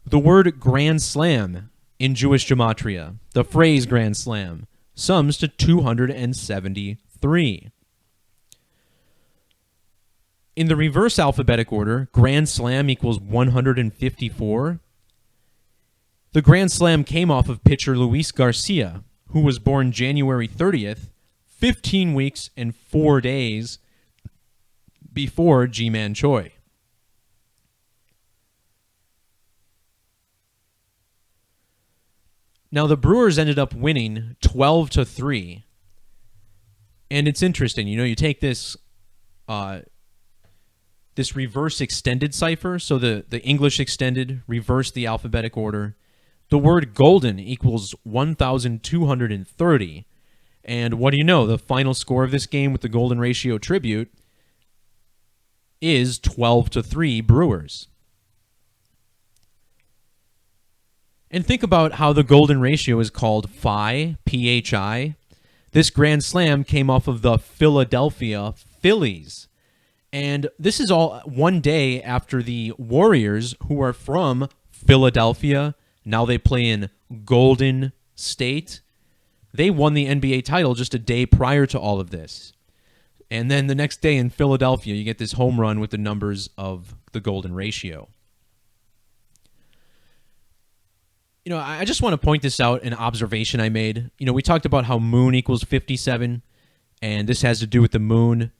The word Grand Slam in Jewish gematria, the phrase Grand Slam, sums to 273. In the reverse alphabetic order, Grand Slam equals 154. The Grand Slam came off of pitcher Luis Garcia, who was born January 30th, 15 weeks and 4 days before Ji-Man Choi. Now, the Brewers ended up winning 12-3. And it's interesting, you take this this reverse extended cipher, so the English extended, reverse the alphabetic order. The word golden equals 1,230. And what do you know? The final score of this game with the golden ratio tribute is 12-3 Brewers. And think about how the golden ratio is called phi, PHI. This grand slam came off of the Philadelphia Phillies. And this is all one day after the Warriors, who are from Philadelphia, now they play in Golden State. They won the NBA title just a day prior to all of this. And then the next day in Philadelphia, you get this home run with the numbers of the golden ratio. I just want to point this out, an observation I made. We talked about how moon equals 57, and this has to do with the moon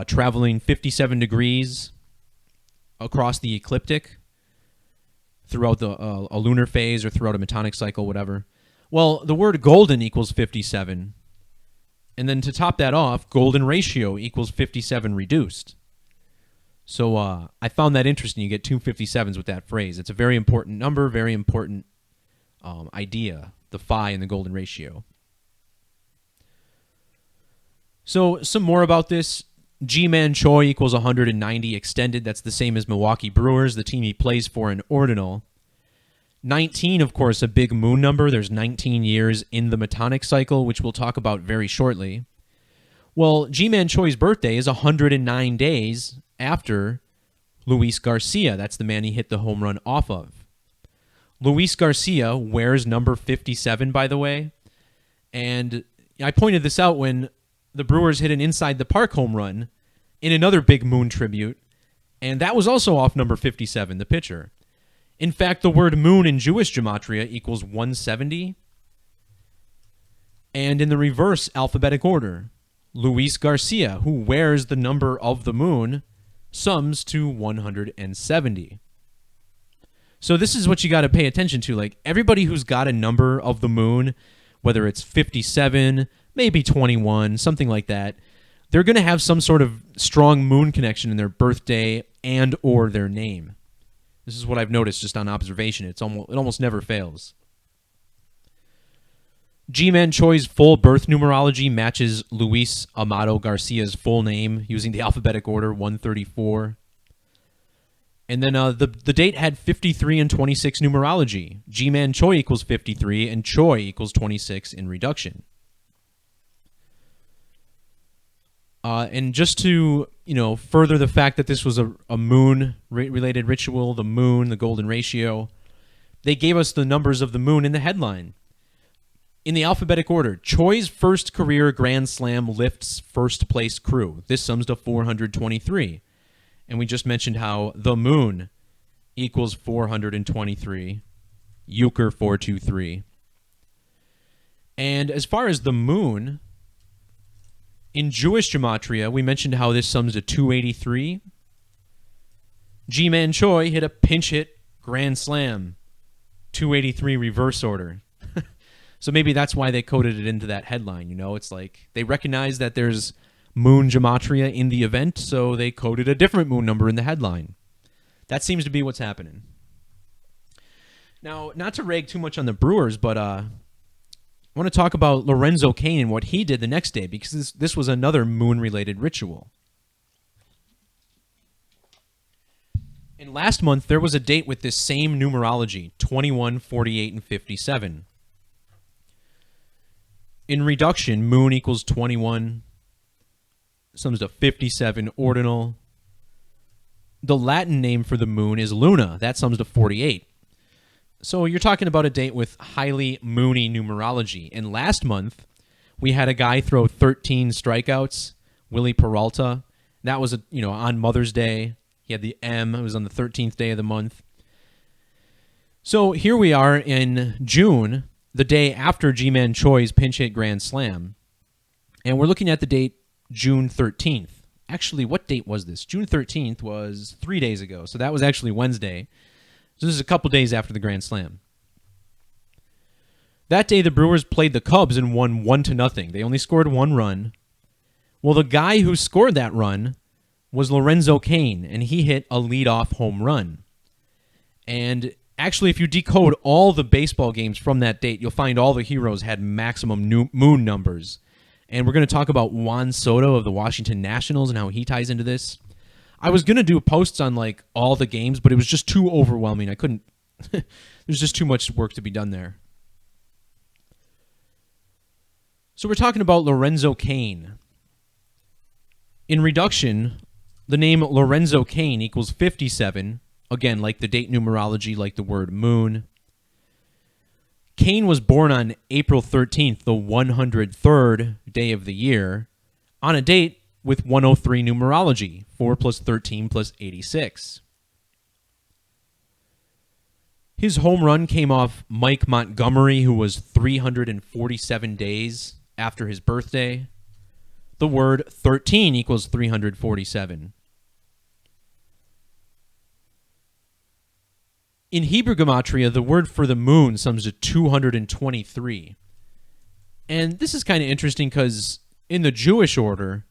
traveling 57 degrees across the ecliptic throughout a lunar phase or throughout a metonic cycle, whatever. Well, the word golden equals 57. And then to top that off, golden ratio equals 57 reduced. So I found that interesting. You get two 57s with that phrase. It's a very important number, very important idea, the phi and the golden ratio. So some more about this. G-Man Choi equals 190 extended. That's the same as Milwaukee Brewers, the team he plays for in ordinal. 19, of course, a big moon number. There's 19 years in the metonic cycle, which we'll talk about very shortly. Well, G-Man Choi's birthday is 109 days after Luis Garcia. That's the man he hit the home run off of. Luis Garcia wears number 57, by the way. And I pointed this out when the Brewers hit an inside the park home run in another big moon tribute. And that was also off number 57, the pitcher. In fact, the word moon in Jewish gematria equals 170. And in the reverse alphabetic order, Luis Garcia, who wears the number of the moon, sums to 170. So this is what you got to pay attention to. Like, everybody who's got a number of the moon, whether it's 57, maybe 21, something like that, they're going to have some sort of strong moon connection in their birthday and or their name. This is what I've noticed just on observation. It almost never fails. G-Man Choi's full birth numerology matches Luis Amado Garcia's full name using the alphabetic order 134. And then the date had 53 and 26 numerology. G-Man Choi equals 53 and Choi equals 26 in reduction. And just to further the fact that this was a moon-related ritual, the moon, the golden ratio, they gave us the numbers of the moon in the headline. In the alphabetic order, Choi's first career Grand Slam lifts first place crew. This sums to 423. And we just mentioned how the moon equals 423. Euchre 423. And as far as the moon, in Jewish gematria, we mentioned how this sums to 283. G-Man Choi hit a pinch hit grand slam. 283 reverse order. So maybe that's why they coded it into that headline. It's like they recognize that there's moon gematria in the event, so they coded a different moon number in the headline. That seems to be what's happening. Now, not to rag too much on the Brewers, but I want to talk about Lorenzo Cain and what he did the next day, because this was another moon-related ritual. And last month, there was a date with this same numerology, 21, 48, and 57. In reduction, moon equals 21, sums to 57 ordinal. The Latin name for the moon is Luna. That sums to 48. So you're talking about a date with highly moony numerology. And last month, we had a guy throw 13 strikeouts, Willie Peralta. That was on Mother's Day. He had the M. It was on the 13th day of the month. So here we are in June, the day after G-Man Choi's pinch hit grand slam. And we're looking at the date June 13th. Actually, what date was this? June 13th was 3 days ago. So that was actually Wednesday. So this is a couple days after the grand slam. That day, the Brewers played the Cubs and won 1-0. They only scored one run. Well, the guy who scored that run was Lorenzo Cain, and he hit a leadoff home run. And actually, if you decode all the baseball games from that date, you'll find all the heroes had maximum moon numbers. And we're going to talk about Juan Soto of the Washington Nationals and how he ties into this. I was going to do posts on like all the games, but it was just too overwhelming. I couldn't. There's just too much work to be done there. So we're talking about Lorenzo Kane. In reduction, the name Lorenzo Kane equals 57. Again, like the date numerology, like the word moon. Kane was born on April 13th, the 103rd day of the year, on a date with 103 numerology, 4 plus 13 plus 86. His home run came off Mike Montgomery, who was 347 days after his birthday. The word 13 equals 347. In Hebrew Gematria, the word for the moon sums to 223. And this is kind of interesting because in the Jewish order,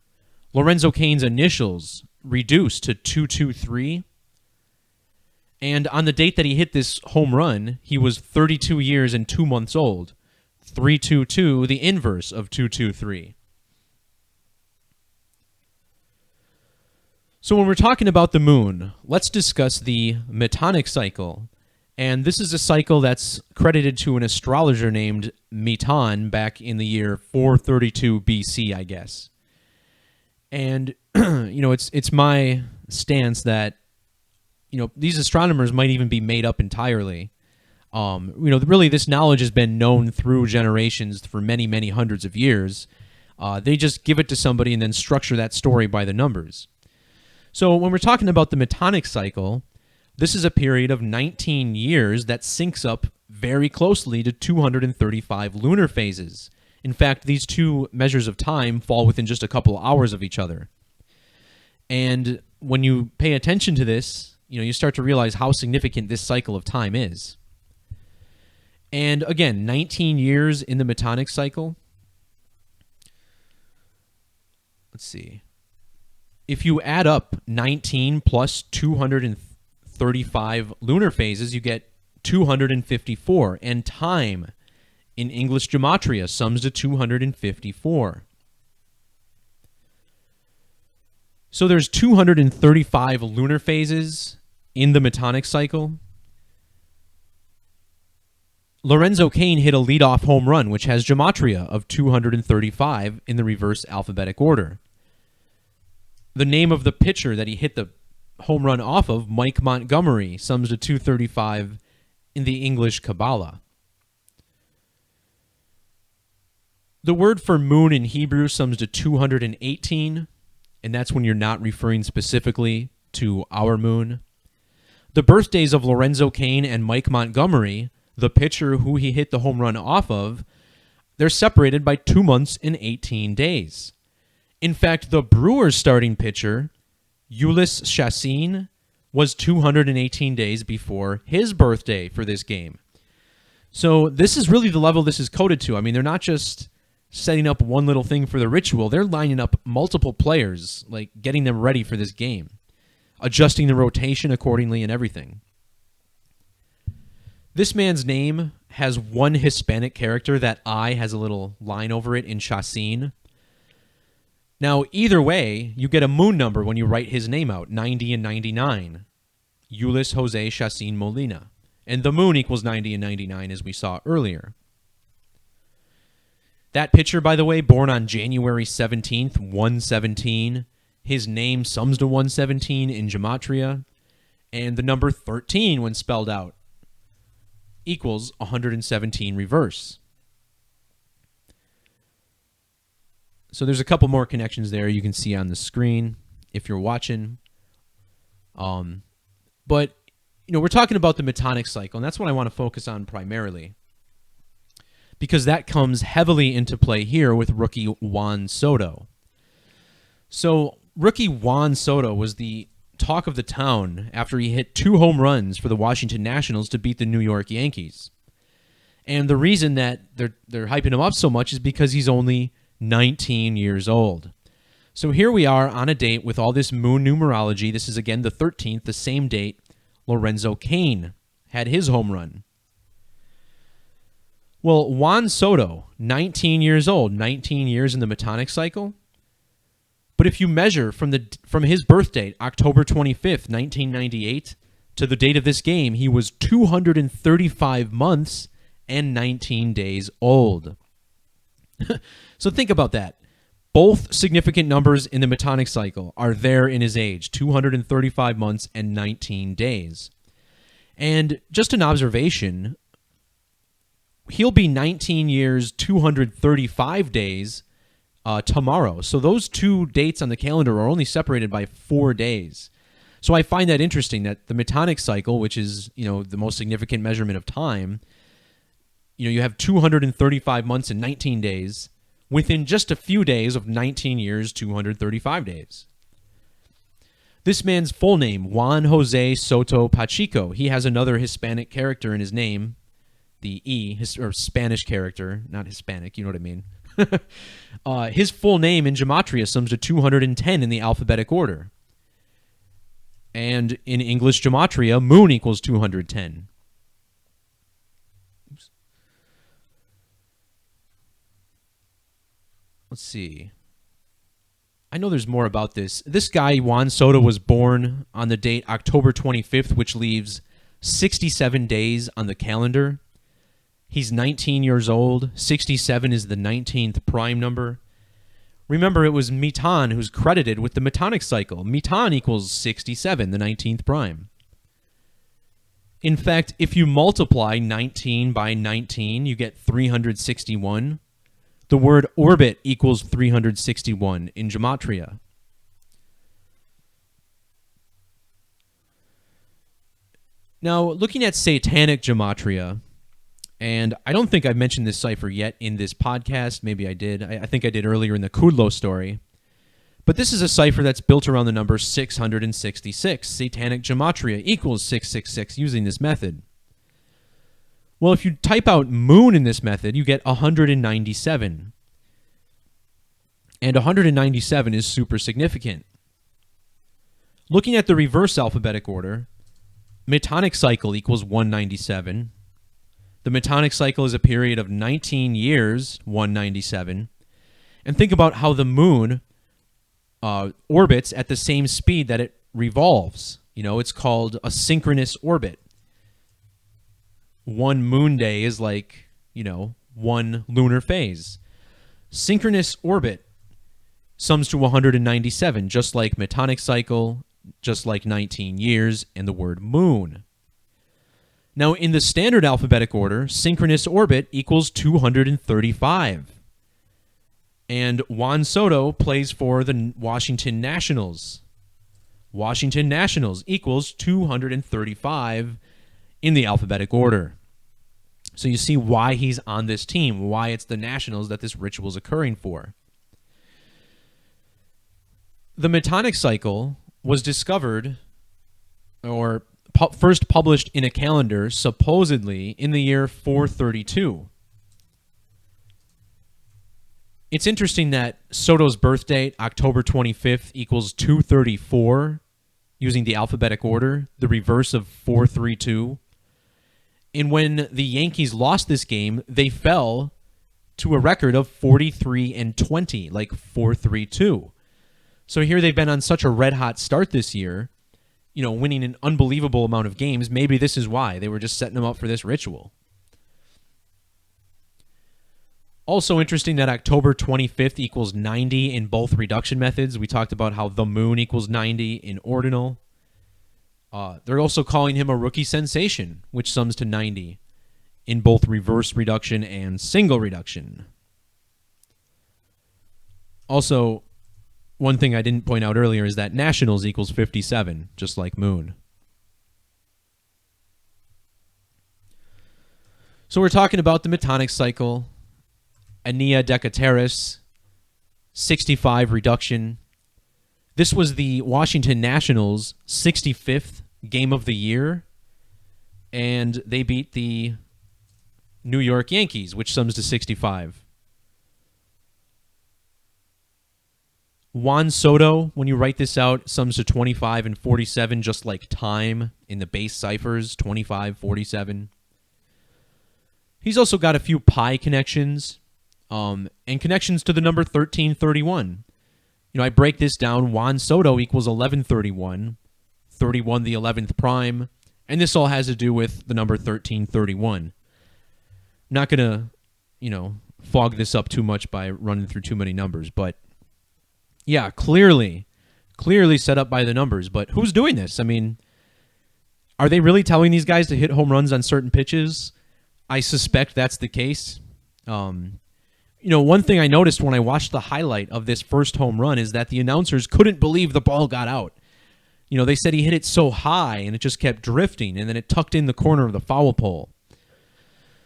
Lorenzo Kane's initials reduced to 223. And on the date that he hit this home run, he was 32 years and 2 months old. 322, the inverse of 223. So when we're talking about the moon, let's discuss the Metonic cycle. And this is a cycle that's credited to an astrologer named Meton back in the year 432 BC, I guess. And, it's my stance that, these astronomers might even be made up entirely. Really this knowledge has been known through generations for many, many hundreds of years. They just give it to somebody and then structure that story by the numbers. So when we're talking about the Metonic cycle, this is a period of 19 years that syncs up very closely to 235 lunar phases. In fact, these two measures of time fall within just a couple hours of each other. And when you pay attention to this, you start to realize how significant this cycle of time is. And again, 19 years in the Metonic cycle. Let's see. If you add up 19 plus 235 lunar phases, you get 254. And time in English Gematria sums to 254. So there's 235 lunar phases in the Metonic cycle. Lorenzo Kane hit a leadoff home run, which has Gematria of 235 in the reverse alphabetic order. The name of the pitcher that he hit the home run off of, Mike Montgomery, sums to 235 in the English Kabbalah. The word for moon in Hebrew sums to 218, and that's when you're not referring specifically to our moon. The birthdays of Lorenzo Kane and Mike Montgomery, the pitcher who he hit the home run off of, they're separated by 2 months and 18 days. In fact, the Brewers' starting pitcher, Ulyss Chassin, was 218 days before his birthday for this game. So this is really the level this is coded to. I mean, they're not just setting up one little thing for the ritual. They're lining up multiple players, like getting them ready for this game, adjusting the rotation accordingly and everything. This man's name has one Hispanic character. That I has a little line over it in Chassin. Now, either way, you get a moon number when you write his name out, 90 and 99. Ulyss Jose Chassin Molina. And the moon equals 90 and 99, as we saw earlier. That pitcher, by the way, born on January 17th, 117. His name sums to 117 in Gematria. And the number 13, when spelled out, equals 117 reverse. So there's a couple more connections there you can see on the screen if you're watching. But, we're talking about the Metonic cycle, and that's what I want to focus on primarily, because that comes heavily into play here with rookie Juan Soto. So rookie Juan Soto was the talk of the town after he hit 2 home runs for the Washington Nationals to beat the New York Yankees. And the reason that they're hyping him up so much is because he's only 19 years old. So here we are on a date with all this moon numerology. This is again the 13th, the same date Lorenzo Kane had his home run. Well, Juan Soto, 19 years old, 19 years in the Metonic cycle. But But if you measure from his birth date, October 25th, 1998, to the date of this game, he was 235 months and 19 days old. So think about that. Both significant numbers in the Metonic cycle are there in his age, 235 months and 19 days. And just an observation, he'll be 19 years, 235 days tomorrow. So those two dates on the calendar are only separated by 4 days. So I find that interesting that the Metonic cycle, which is, the most significant measurement of time, you have 235 months and 19 days within just a few days of 19 years, 235 days. This man's full name, Juan Jose Soto Pacheco. He has another Hispanic character in his name, the E, or Spanish character, not Hispanic, you know what I mean. His full name in Gematria sums to 210 in the alphabetic order. And in English Gematria, moon equals 210. Oops. Let's see. I know there's more about this. This guy, Juan Soto, was born on the date October 25th, which leaves 67 days on the calendar. He's 19 years old. 67 is the 19th prime number. Remember, it was Meton who's credited with the Metonic cycle. Meton equals 67, the 19th prime. In fact, if you multiply 19 by 19, you get 361. The word orbit equals 361 in Gematria. Now, looking at Satanic Gematria, and I don't think I've mentioned this cipher yet in this podcast. Maybe I did. I think I did earlier in the Kudlow story. But this is a cipher that's built around the number 666. Satanic Gematria equals 666 using this method. Well, if you type out moon in this method, you get 197. And 197 is super significant. Looking at the reverse alphabetic order, Metonic cycle equals 197. The Metonic cycle is a period of 19 years, 197. And think about how the moon orbits at the same speed that it revolves. It's called a synchronous orbit. One moon day is like, one lunar phase. Synchronous orbit sums to 197, just like Metonic cycle, just like 19 years, and the word moon. Now, in the standard alphabetic order, synchronous orbit equals 235. And Juan Soto plays for the Washington Nationals. Washington Nationals equals 235 in the alphabetic order. So you see why he's on this team, why it's the Nationals that this ritual is occurring for. The Metonic cycle was discovered, or first published in a calendar, supposedly in the year 432. It's interesting that Soto's birth date, October 25th, equals 234, using the alphabetic order, the reverse of 432. And when the Yankees lost this game, they fell to a record of 43-20, like 432. So here they've been on such a red-hot start this year, winning an unbelievable amount of games. Maybe this is why. They were just setting them up for this ritual. Also interesting that October 25th equals 90 in both reduction methods. We talked about how the moon equals 90 in ordinal. They're also calling him a rookie sensation, which sums to 90 in both reverse reduction and single reduction. Also, one thing I didn't point out earlier is that Nationals equals 57, just like moon. So we're talking about the Metonic cycle, Ania Decateris, 65 reduction. This was the Washington Nationals' 65th game of the year, and they beat the New York Yankees, which sums to 65. Juan Soto, when you write this out, sums to 25 and 47, just like time in the base ciphers, 25, 47. He's also got a few pi connections, and connections to the number 1331. I break this down. Juan Soto equals 1131, 31 the 11th prime, and this all has to do with the number 1331. Not going to, fog this up too much by running through too many numbers, but yeah, clearly set up by the numbers. But who's doing this? I mean, are they really telling these guys to hit home runs on certain pitches? I suspect that's the case. One thing I noticed when I watched the highlight of this first home run is that the announcers couldn't believe the ball got out. They said he hit it so high and it just kept drifting, and then it tucked in the corner of the foul pole.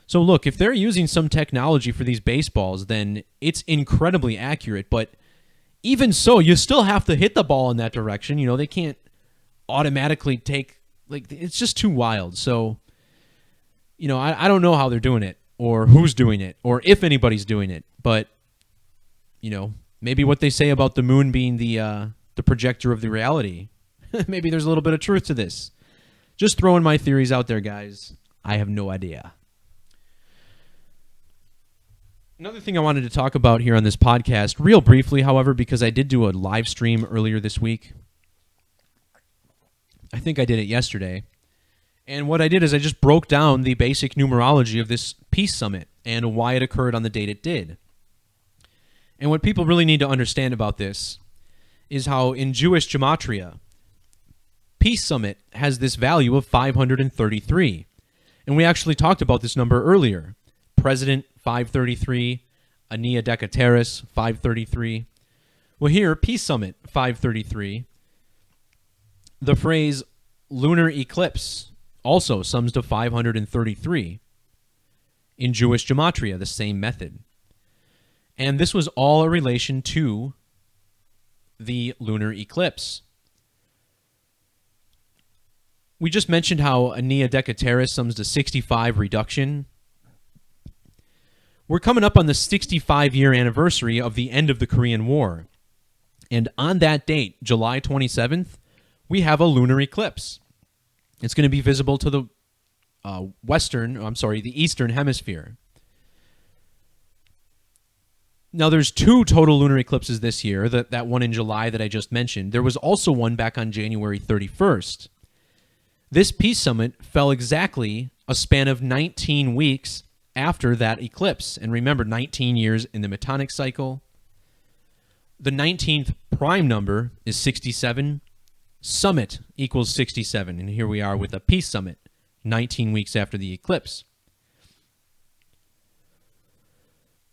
So look, if they're using some technology for these baseballs, then it's incredibly accurate. But even so, you still have to hit the ball in that direction. They can't automatically take, it's just too wild. So, I don't know how they're doing it, or who's doing it, or if anybody's doing it. But, maybe what they say about the moon being the projector of the reality, maybe there's a little bit of truth to this. Just throwing my theories out there, guys. I have no idea. Another thing I wanted to talk about here on this podcast, real briefly, however, because I did do a live stream earlier this week. I think I did it yesterday. And what I did is I just broke down the basic numerology of this peace summit and why it occurred on the date it did. And what people really need to understand about this is how in Jewish Gematria, peace summit has this value of 533. And we actually talked about this number earlier. President, 533. Ania Decateris, 533. Well, here, peace summit, 533. The phrase lunar eclipse also sums to 533. In Jewish Gematria, the same method. And this was all a relation to the lunar eclipse. We just mentioned how Ania Decateris sums to 65 reduction. We're coming up on the 65-year anniversary of the end of the Korean War. And on that date, July 27th, we have a lunar eclipse. It's going to be visible to the the Eastern Hemisphere. Now, there's 2 total lunar eclipses this year, that one in July that I just mentioned. There was also one back on January 31st. This peace summit fell exactly a span of 19 weeks after that eclipse. And remember, 19 years in the Metonic cycle. The 19th prime number is 67. Summit equals 67. And here we are with a peace summit, 19 weeks after the eclipse.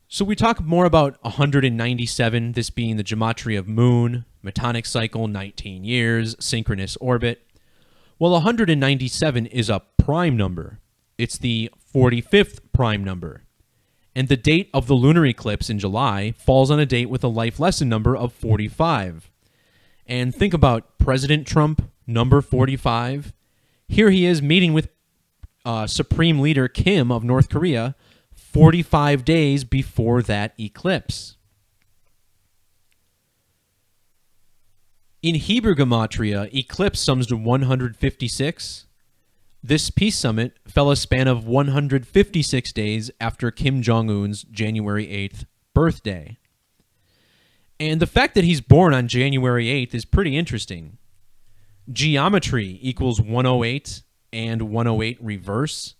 So we talk more about 197, this being the gematria of moon, Metonic cycle, 19 years, synchronous orbit. Well, 197 is a prime number. It's the 45th prime number. And the date of the lunar eclipse in July falls on a date with a life lesson number of 45. And think about President Trump, number 45. Here he is meeting with Supreme Leader Kim of North Korea 45 days before that eclipse. In Hebrew Gematria, eclipse sums to 156. This peace summit fell a span of 156 days after Kim Jong-un's January 8th birthday. And the fact that he's born on January 8th is pretty interesting. Geometry equals 108 and 108 reverse.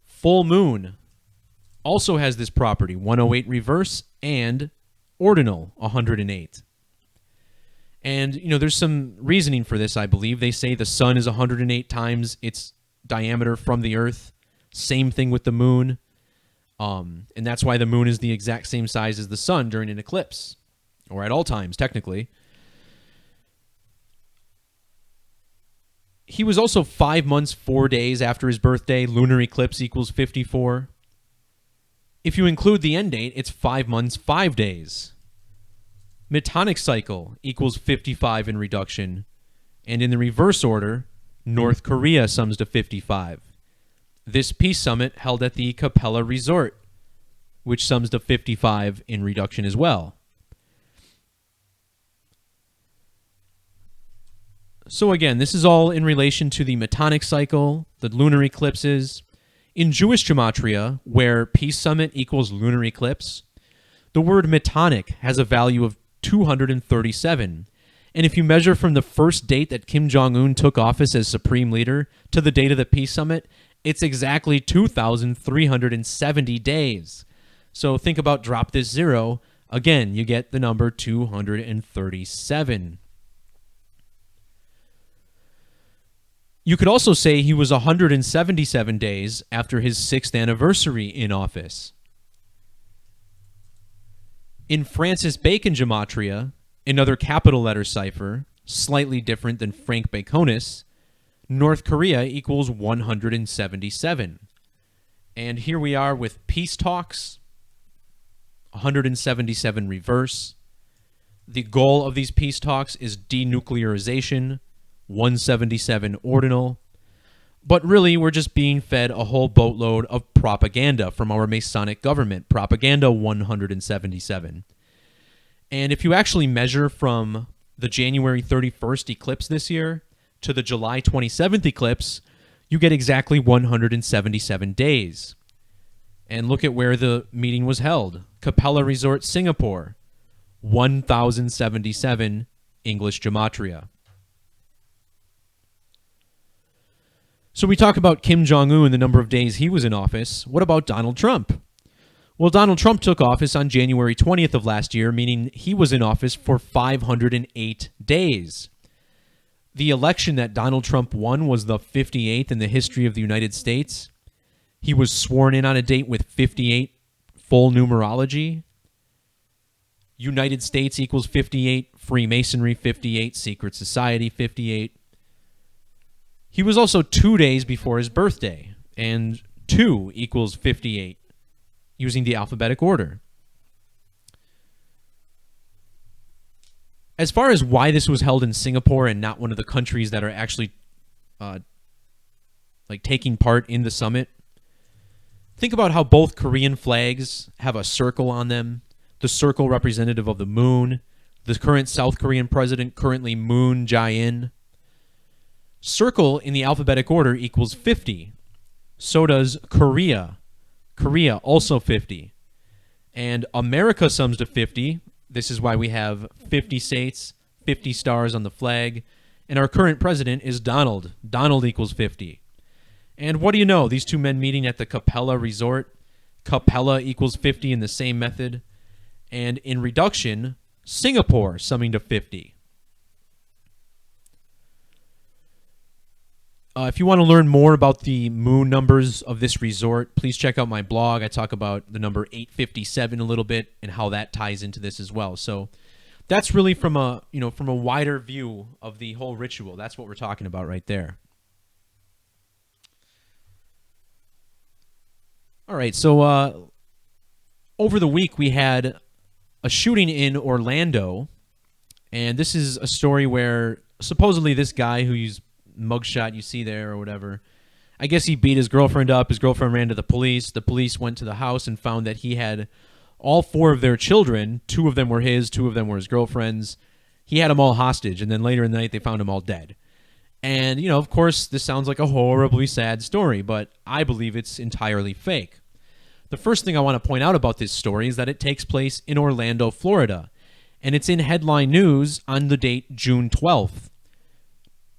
Full moon also has this property, 108 reverse and ordinal, 108. And, there's some reasoning for this, I believe. They say the sun is 108 times its diameter from the Earth. Same thing with the moon. And that's why the moon is the exact same size as the sun during an eclipse. Or at all times, technically. He was also 5 months, 4 days after his birthday. Lunar eclipse equals 54. If you include the end date, it's 5 months, 5 days. Metonic cycle equals 55 in reduction. And in the reverse order, North Korea sums to 55. This peace summit held at the Capella Resort, which sums to 55 in reduction as well. So again, this is all in relation to the Metonic cycle, the lunar eclipses. In Jewish Gematria, where peace summit equals lunar eclipse, the word Metonic has a value of 237. And if you measure from the first date that Kim Jong-un took office as supreme leader to the date of the peace summit, it's exactly 2,370 days. So think about drop this zero. Again, you get the number 237. You could also say he was 177 days after his 6th anniversary in office. In Francis Bacon Gematria, another capital letter cipher, slightly different than Frank Baconis, North Korea equals 177. And here we are with peace talks, 177 reverse. The goal of these peace talks is denuclearization, 177 ordinal. But really, we're just being fed a whole boatload of propaganda from our Masonic government. Propaganda 177. And if you actually measure from the January 31st eclipse this year to the July 27th eclipse, you get exactly 177 days. And look at where the meeting was held. Capella Resort, Singapore, 1077 English Gematria. So we talk about Kim Jong-un and the number of days he was in office. What about Donald Trump? Well, Donald Trump took office on January 20th of last year, meaning he was in office for 508 days. The election that Donald Trump won was the 58th in the history of the United States. He was sworn in on a date with 58 full numerology. United States equals 58, Freemasonry 58, Secret Society 58. He was also 2 days before his birthday, and 2 equals 58, using the alphabetic order. As far as why this was held in Singapore and not one of the countries that are actually taking part in the summit, think about how both Korean flags have a circle on them, the circle representative of the moon, the current South Korean president, currently Moon Jae-in. Circle in the alphabetic order equals 50. So does Korea. Korea also 50. And America sums to 50. This is why we have 50 states, 50 stars on the flag. And our current president is Donald. Donald equals 50. And what do you know? These two men meeting at the Capella Resort. Capella equals 50 in the same method. And in reduction, Singapore summing to 50. If you want to learn more about the moon numbers of this resort, please check out my blog. I talk about the number 857 a little bit and how that ties into this as well. So that's really from a wider view of the whole ritual. That's what we're talking about right there. All right, so over the week we had a shooting in Orlando, and this is a story where supposedly this guy who's mugshot you see there or whatever, I guess he beat his girlfriend up. His girlfriend ran to the police. The police went to the house and found that he had all 4 of their children. 2 of them were his, 2 of them were his girlfriend's. He had them all hostage, and then later in the night they found them all dead. And, of course, this sounds like a horribly sad story, but I believe it's entirely fake. The first thing I want to point out about this story is that it takes place in Orlando, Florida, and it's in headline news on the date June 12th.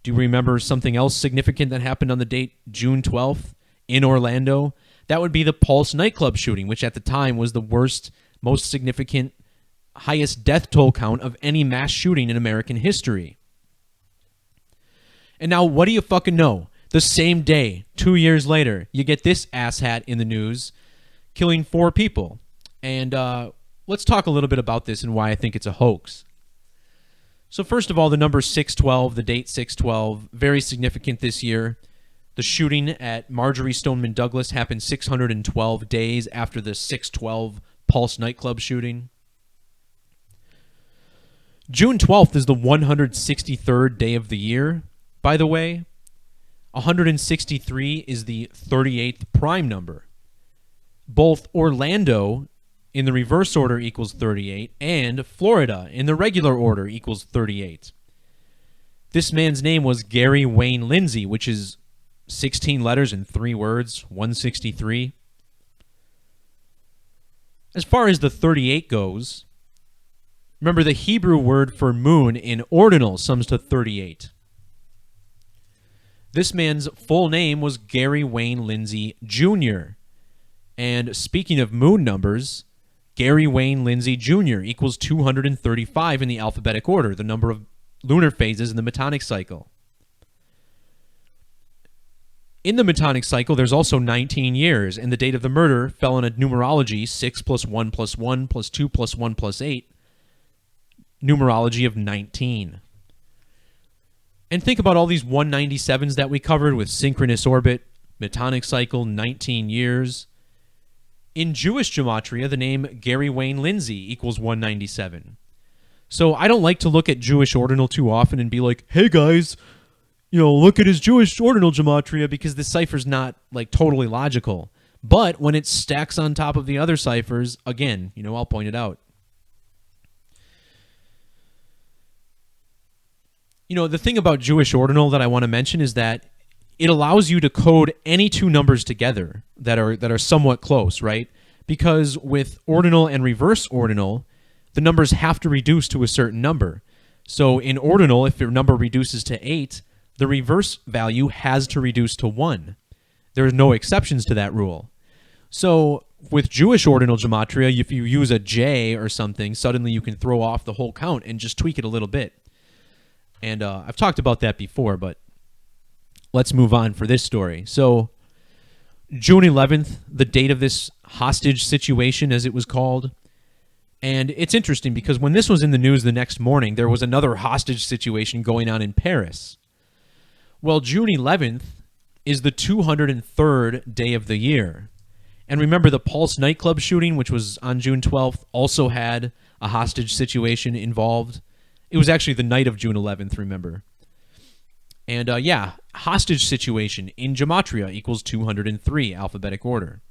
Do you remember something else significant that happened on the date June 12th in Orlando? That would be the Pulse nightclub shooting, which at the time was the worst, most significant, highest death toll count of any mass shooting in American history. And now, what do you fucking know? The same day, 2 years later, you get this asshat in the news killing 4 people. And let's talk a little bit about this and why I think it's a hoax. So first of all, the number 612, the date 612, very significant this year. The shooting at Marjorie Stoneman Douglas happened 612 days after the 612 Pulse nightclub shooting. June 12th is the 163rd day of the year, by the way. 163 is the 38th prime number. Both Orlando in the reverse order equals 38, and Florida in the regular order equals 38. This man's name was Gary Wayne Lindsay, which is 16 letters and 3 words, 163. As far as the 38 goes, Remember, the Hebrew word for moon in ordinal sums to 38. This man's full name was Gary Wayne Lindsay Jr. And speaking of moon numbers, Gary Wayne Lindsay Jr. equals 235 in the alphabetic order, the number of lunar phases in the Metonic cycle. In the Metonic cycle, there's also 19 years, and the date of the murder fell on a numerology 6 plus 1 plus 1 plus 2 plus 1 plus 8, numerology of 19. And think about all these 197s that we covered with synchronous orbit, Metonic cycle, 19 years. In Jewish gematria, the name Gary Wayne Lindsay equals 197. So I don't like to look at Jewish ordinal too often and be like, hey guys, look at his Jewish ordinal gematria, because this cipher's not like totally logical. But when it stacks on top of the other ciphers, again, I'll point it out. The thing about Jewish ordinal that I want to mention is that it allows you to code any two numbers together that are somewhat close, right? Because with ordinal and reverse ordinal, the numbers have to reduce to a certain number. So in ordinal, if your number reduces to 8, the reverse value has to reduce to 1. There are no exceptions to that rule. So with Jewish ordinal gematria, if you use a J or something, suddenly you can throw off the whole count and just tweak it a little bit. And I've talked about that before, but let's move on for this story. So June 11th, the date of this hostage situation, as it was called. And it's interesting because when this was in the news the next morning, there was another hostage situation going on in Paris. Well, June 11th is the 203rd day of the year. And remember, the Pulse nightclub shooting, which was on June 12th, also had a hostage situation involved. It was actually the night of June 11th, remember. And hostage situation in gematria equals 203, alphabetic order.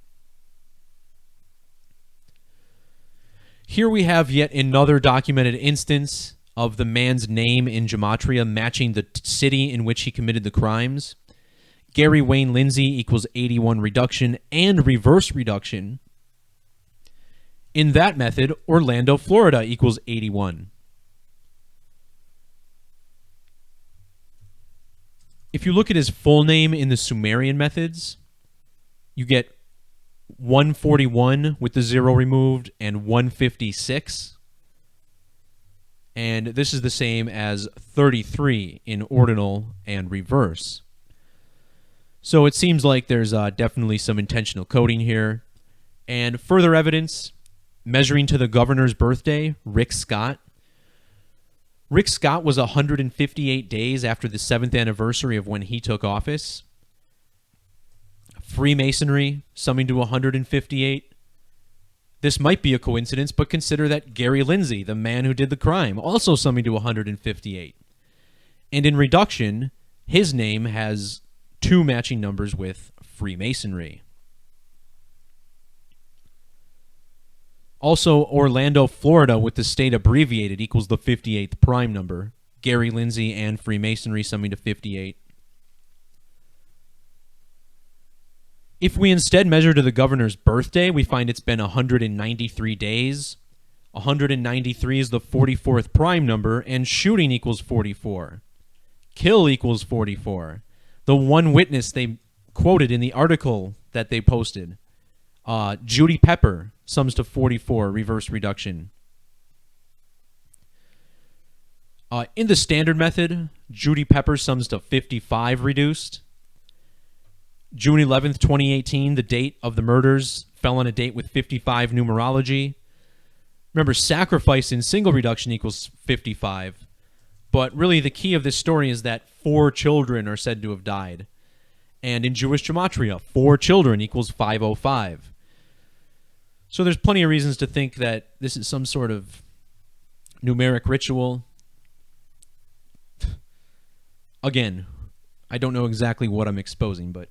Here we have yet another documented instance of the man's name in gematria matching the city in which he committed the crimes. Gary Wayne Lindsay equals 81 reduction and reverse reduction. In that method, Orlando, Florida equals 81. If you look at his full name in the Sumerian methods, you get 141 with the 0 removed and 156. And this is the same as 33 in ordinal and reverse. So it seems like there's definitely some intentional coding here. And further evidence, measuring to the governor's birthday, Rick Scott. Rick Scott was 158 days after the 7th anniversary of when he took office. Freemasonry, summing to 158. This might be a coincidence, but consider that Gary Lindsay, the man who did the crime, also summing to 158. And in reduction, his name has 2 matching numbers with Freemasonry. Also, Orlando, Florida, with the state abbreviated, equals the 58th prime number. Gary Lindsay and Freemasonry summing to 58. If we instead measure to the governor's birthday, we find it's been 193 days. 193 is the 44th prime number, and shooting equals 44. Kill equals 44. The one witness they quoted in the article that they posted, Judy Pepper, sums to 44, reverse reduction. In the standard method, Judy Pepper sums to 55 reduced. June 11th, 2018, the date of the murders fell on a date with 55 numerology. Remember, sacrifice in single reduction equals 55. But really the key of this story is that 4 children are said to have died. And in Jewish gematria, 4 children equals 505. So there's plenty of reasons to think that this is some sort of numeric ritual. Again, I don't know exactly what I'm exposing, but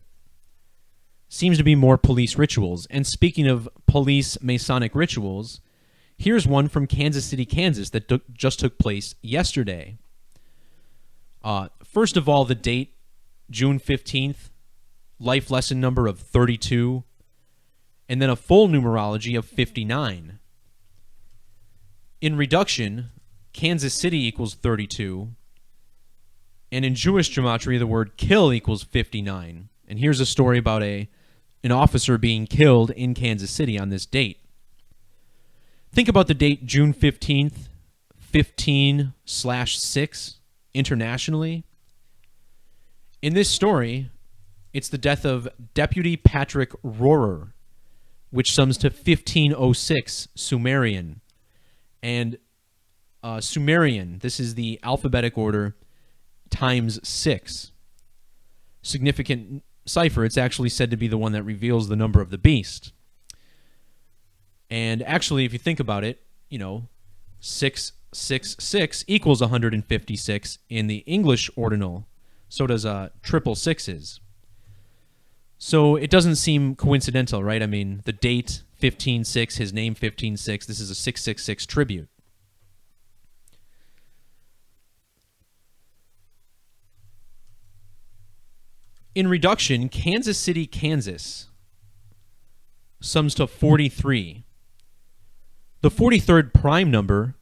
seems to be more police rituals. And speaking of police Masonic rituals, here's one from Kansas City, Kansas that just took place yesterday. First of all, the date, June 15th, life lesson number of 32, and then a full numerology of 59. In reduction, Kansas City equals 32. And in Jewish gematria, the word kill equals 59. And here's a story about an officer being killed in Kansas City on this date. Think about the date June 15th, 15/6 internationally. In this story, it's the death of Deputy Patrick Rohrer, which sums to 1506 Sumerian. And Sumerian, this is the alphabetic order times 6. Significant cipher. It's actually said to be the one that reveals the number of the beast. And actually, if you think about it, 666 equals 156 in the English ordinal. So does triple sixes. So it doesn't seem coincidental, right? I mean, the date 15/6, his name 15/6. This is a 666 tribute. In reduction, Kansas City, Kansas sums to 43. The 43rd prime number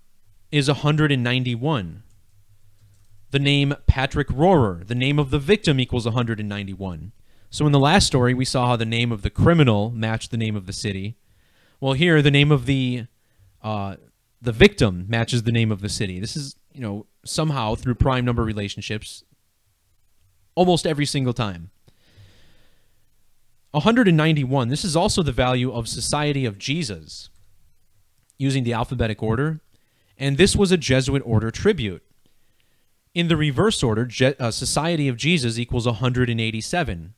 is 191. The name Patrick Rohrer, the name of the victim, equals 191. So in the last story, we saw how the name of the criminal matched the name of the city. Well, here, the name of the victim matches the name of the city. This is, somehow through prime number relationships, almost every single time. 191, this is also the value of Society of Jesus, using the alphabetic order, and this was a Jesuit order tribute. In the reverse order, Society of Jesus equals 187.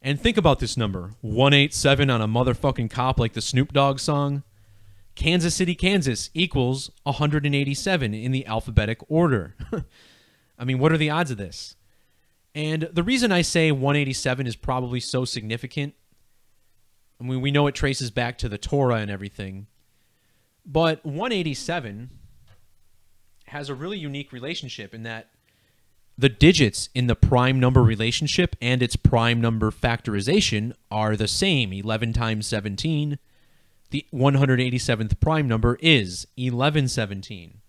And think about this number, 187 on a motherfucking cop like the Snoop Dogg song. Kansas City, Kansas equals 187 in the alphabetic order. I mean, what are the odds of this? And the reason I say 187 is probably so significant, I mean, we know it traces back to the Torah and everything, but 187 has a really unique relationship in that the digits in the prime number relationship and its prime number factorization are the same, 11 times 17. The 187th prime number is 1117.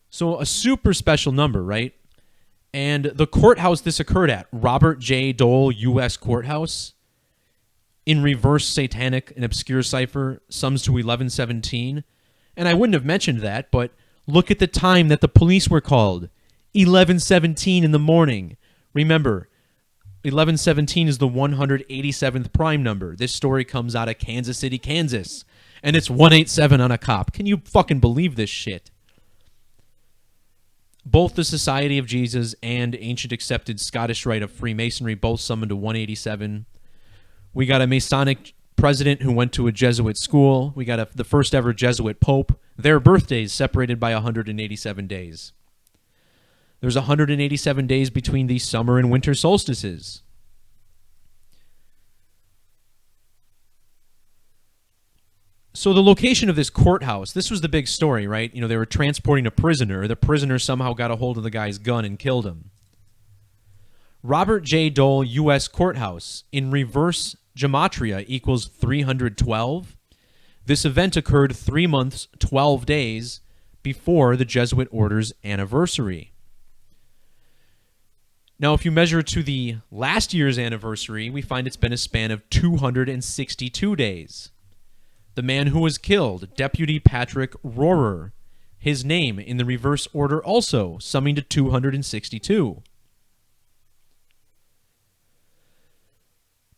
So a super special number, right? And the courthouse this occurred at, Robert J. Dole U.S. Courthouse, in reverse satanic and obscure cipher, sums to 1117. And I wouldn't have mentioned that, but look at the time that the police were called. 11:17 in the morning. Remember, 11:17 is the 187th prime number. This story comes out of Kansas City, Kansas. And it's 187 on a cop. Can you fucking believe this shit? Both the Society of Jesus and ancient accepted Scottish rite of Freemasonry both summoned to 187. We got a Masonic president who went to a Jesuit school. We got the first ever Jesuit pope. Their birthdays separated by 187 days. There's 187 days between the summer and winter solstices. So the location of this courthouse, this was the big story, right? They were transporting a prisoner. The prisoner somehow got a hold of the guy's gun and killed him. Robert J. Dole U.S. Courthouse in reverse gematria equals 312. This event occurred 3 months, 12 days before the Jesuit order's anniversary. Now, if you measure to the last year's anniversary, we find it's been a span of 262 days. The man who was killed, Deputy Patrick Rohrer, his name in the reverse order also, summing to 262.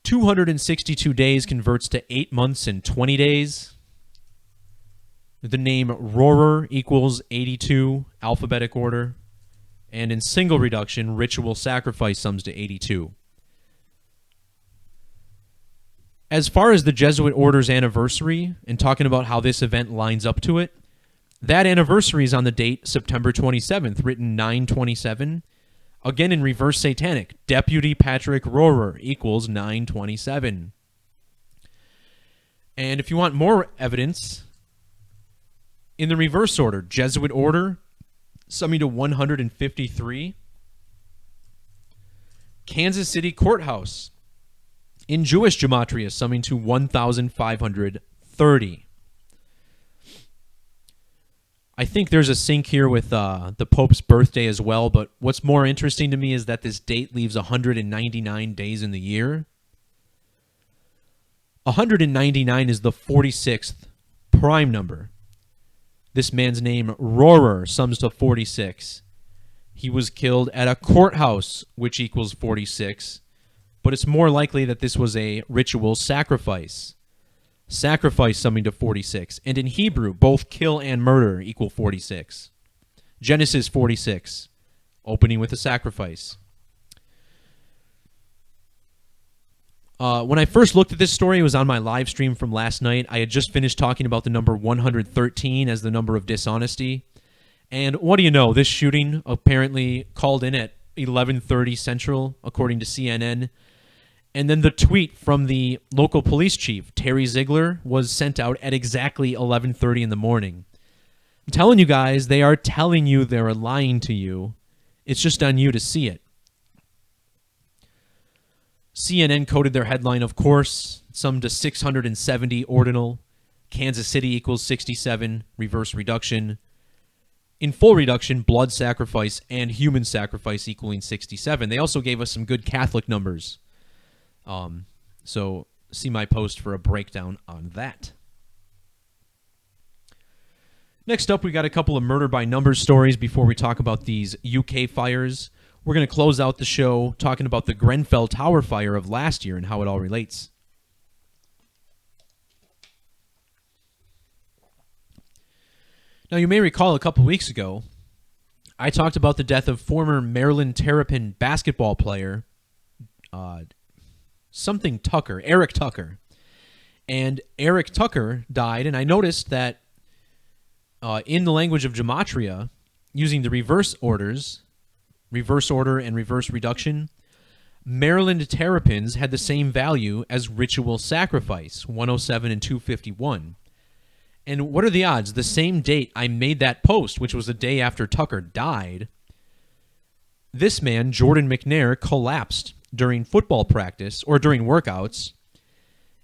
262 days converts to 8 months and 20 days. The name Rohrer equals 82, alphabetic order. And in single reduction, ritual sacrifice sums to 82. As far as the Jesuit order's anniversary, and talking about how this event lines up to it, that anniversary is on the date September 27th, written 927. Again, in reverse satanic, Deputy Patrick Rohrer equals 927. And if you want more evidence, in the reverse order, Jesuit order, summing to 153. Kansas City Courthouse, in Jewish gematria, summing to 1,530. 1130. I think there's a sync here with the Pope's birthday as well, but what's more interesting to me is that this date leaves 199 days in the year. 199 is the 46th prime number. This man's name, Rohrer, sums to 46. He was killed at a courthouse, which equals 46, but it's more likely that this was a ritual sacrifice. Sacrifice summing to 46. And in Hebrew, both kill and murder equal 46. Genesis 46, opening with a sacrifice. When I first looked at this story, it was on my live stream from last night. I had just finished talking about the number 113 as the number of dishonesty. And what do you know? This shooting apparently called in at 11:30 Central, according to CNN. And then the tweet from the local police chief, Terry Ziegler, was sent out at exactly 11:30 in the morning. I'm telling you guys, they are telling you they're lying to you. It's just on you to see it. CNN coded their headline, of course, summed to 670 ordinal. Kansas City equals 67, reverse reduction. In full reduction, blood sacrifice and human sacrifice equaling 67. They also gave us some good Catholic numbers. So see my post for a breakdown on that. Next up, we got a couple of murder by numbers stories before we talk about these UK fires. We're going to close out the show talking about the Grenfell Tower fire of last year and how it all relates. Now, you may recall a couple weeks ago, I talked about the death of former Maryland Terrapin basketball player, Eric Tucker. And Eric Tucker died, and I noticed that in the language of Gematria, using the reverse orders, reverse order and reverse reduction, Maryland Terrapins had the same value as ritual sacrifice, 107 and 251. And what are the odds? The same date I made that post, which was the day after Tucker died, this man, Jordan McNair, collapsed during football practice or during workouts,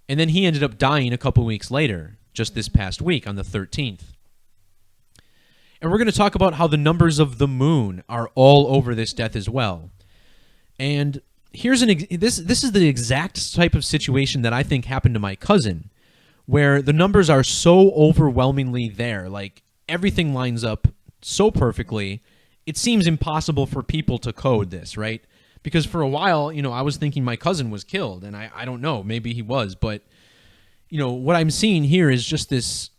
and then he ended up dying a couple weeks later, just this past week on the 13th. And we're going to talk about how the numbers of the moon are all over this death as well. And here's this is the exact type of situation that I think happened to my cousin, where the numbers are so overwhelmingly there, like everything lines up so perfectly, it seems impossible for people to code this, right? Because for a while, I was thinking my cousin was killed, and I don't know, maybe he was, but, what I'm seeing here is just this,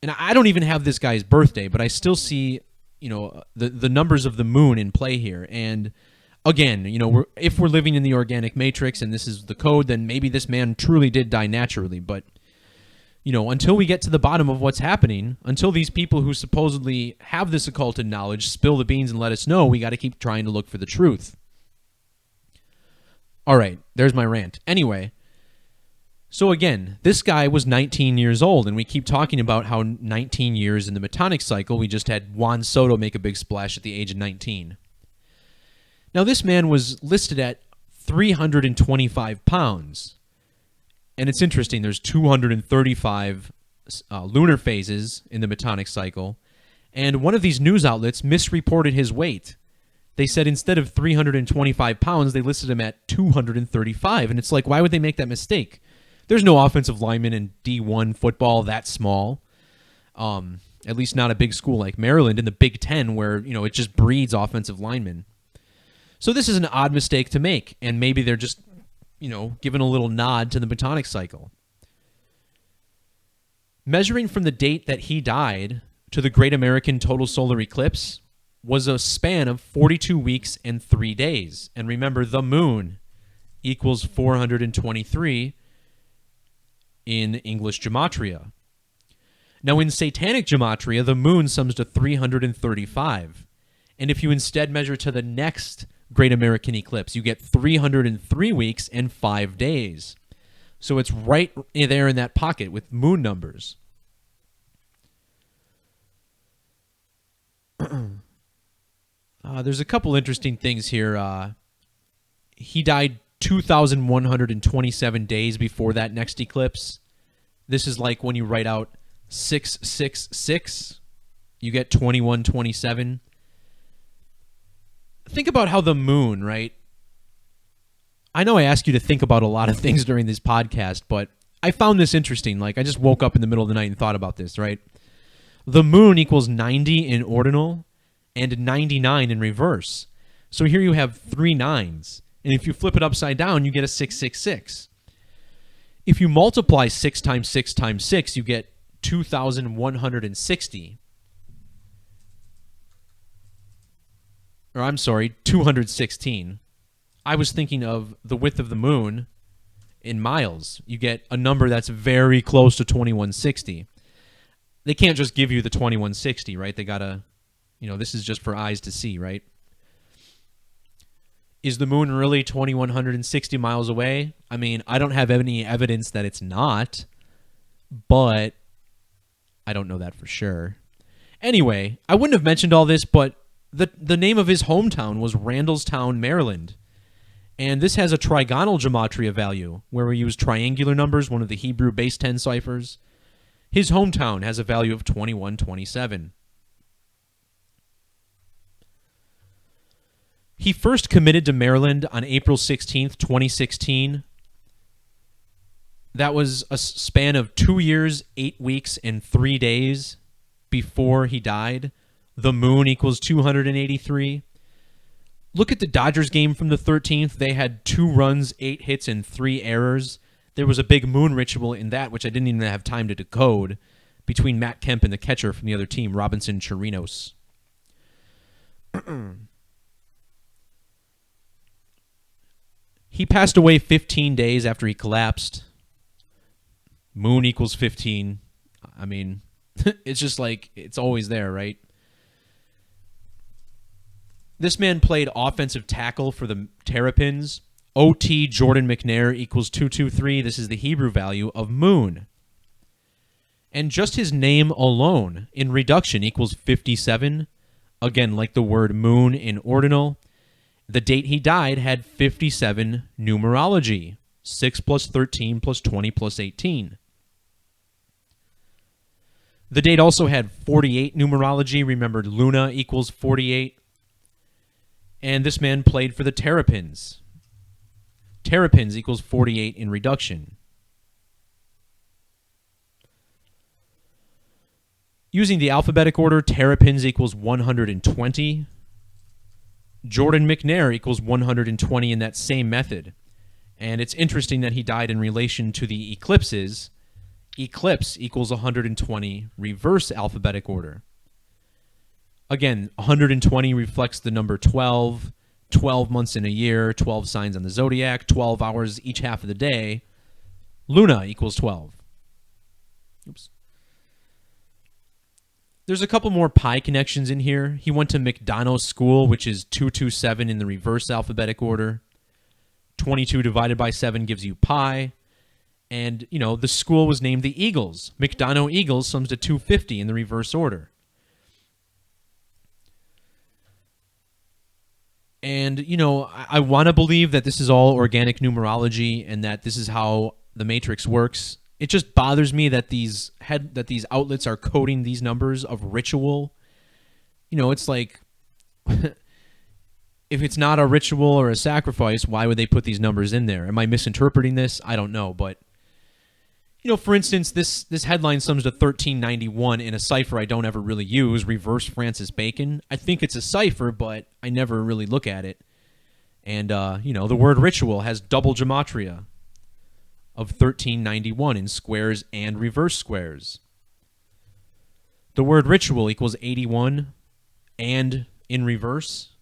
and I don't even have this guy's birthday, but I still see, the numbers of the moon in play here, and again, if we're living in the organic matrix and this is the code, then maybe this man truly did die naturally, but until we get to the bottom of what's happening, until these people who supposedly have this occulted knowledge spill the beans and let us know, we got to keep trying to look for the truth. All right, there's my rant. Anyway, so again, this guy was 19 years old, and we keep talking about how 19 years in the Metonic cycle, we just had Juan Soto make a big splash at the age of 19. Now, this man was listed at 325 pounds. And it's interesting, there's 235 lunar phases in the Metonic cycle, and one of these news outlets misreported his weight. They said instead of 325 pounds, they listed him at 235, and it's like, why would they make that mistake? There's no offensive lineman in D1 football that small, at least not a big school like Maryland in the Big Ten where, it just breeds offensive linemen. So this is an odd mistake to make, and maybe they're just given a little nod to the Metonic cycle. Measuring from the date that he died to the Great American Total Solar Eclipse was a span of 42 weeks and 3 days. And remember, the moon equals 423 in English Gematria. Now, in Satanic Gematria, the moon sums to 335. And if you instead measure to the next Great American Eclipse, you get 303 weeks and 5 days. So it's right there in that pocket with moon numbers. There's a couple interesting things here. He died 2,127 days before that next eclipse. This is like when you write out 666, you get 2127. Think about how the moon, right? I know I ask you to think about a lot of things during this podcast, but I found this interesting. Like, I just woke up in the middle of the night and thought about this, right? The moon equals 90 in ordinal and 99 in reverse. So here you have three nines. And if you flip it upside down, you get a 666. If you multiply 6 times 6 times 6, you get 2,160. Or I'm sorry, 216. I was thinking of the width of the moon in miles. You get a number that's very close to 2160. They can't just give you the 2160, right? They gotta, this is just for eyes to see, right? Is the moon really 2,160 miles away? I mean, I don't have any evidence that it's not, but I don't know that for sure. Anyway, I wouldn't have mentioned all this, but the name of his hometown was Randallstown, Maryland. And this has a trigonal gematria value, where we use triangular numbers, one of the Hebrew base 10 ciphers. His hometown has a value of 2127. He first committed to Maryland on April 16th, 2016. That was a span of 2 years, 8 weeks, and 3 days before he died. The moon equals 283. Look at the Dodgers game from the 13th. They had 2 runs, 8 hits, and 3 errors. There was a big moon ritual in that, which I didn't even have time to decode, between Matt Kemp and the catcher from the other team, Robinson Chirinos. He passed away 15 days after he collapsed. Moon equals 15. I mean, it's just like, it's always there, right? This man played offensive tackle for the Terrapins. OT Jordan McNair equals 223. This is the Hebrew value of moon. And just his name alone in reduction equals 57. Again, like the word moon in ordinal. The date he died had 57 numerology. 6 plus 13 plus 20 plus 18. The date also had 48 numerology. Remember, Luna equals 48. And this man played for the Terrapins. Terrapins equals 48 in reduction. Using the alphabetic order, Terrapins equals 120. Jordan McNair equals 120 in that same method. And it's interesting that he died in relation to the eclipses. Eclipse equals 120 reverse alphabetic order. Again, 120 reflects the number 12, 12 months in a year, 12 signs on the zodiac, 12 hours each half of the day. Luna equals 12. Oops. There's a couple more pi connections in here. He went to McDonough School, which is 227 in the reverse alphabetic order. 22 divided by 7 gives you pi. And, the school was named the Eagles. McDonough Eagles sums to 250 in the reverse order. And, I want to believe that this is all organic numerology and that this is how the matrix works. It just bothers me that these outlets are coding these numbers of ritual. It's like, if it's not a ritual or a sacrifice, why would they put these numbers in there? Am I misinterpreting this? I don't know. But, for instance, this headline sums to 1391 in a cipher I don't ever really use, reverse Francis Bacon. I think it's a cipher, but I never really look at it. And, the word ritual has double gematria of 1391 in squares and reverse squares. The word ritual equals 81 and in reverse.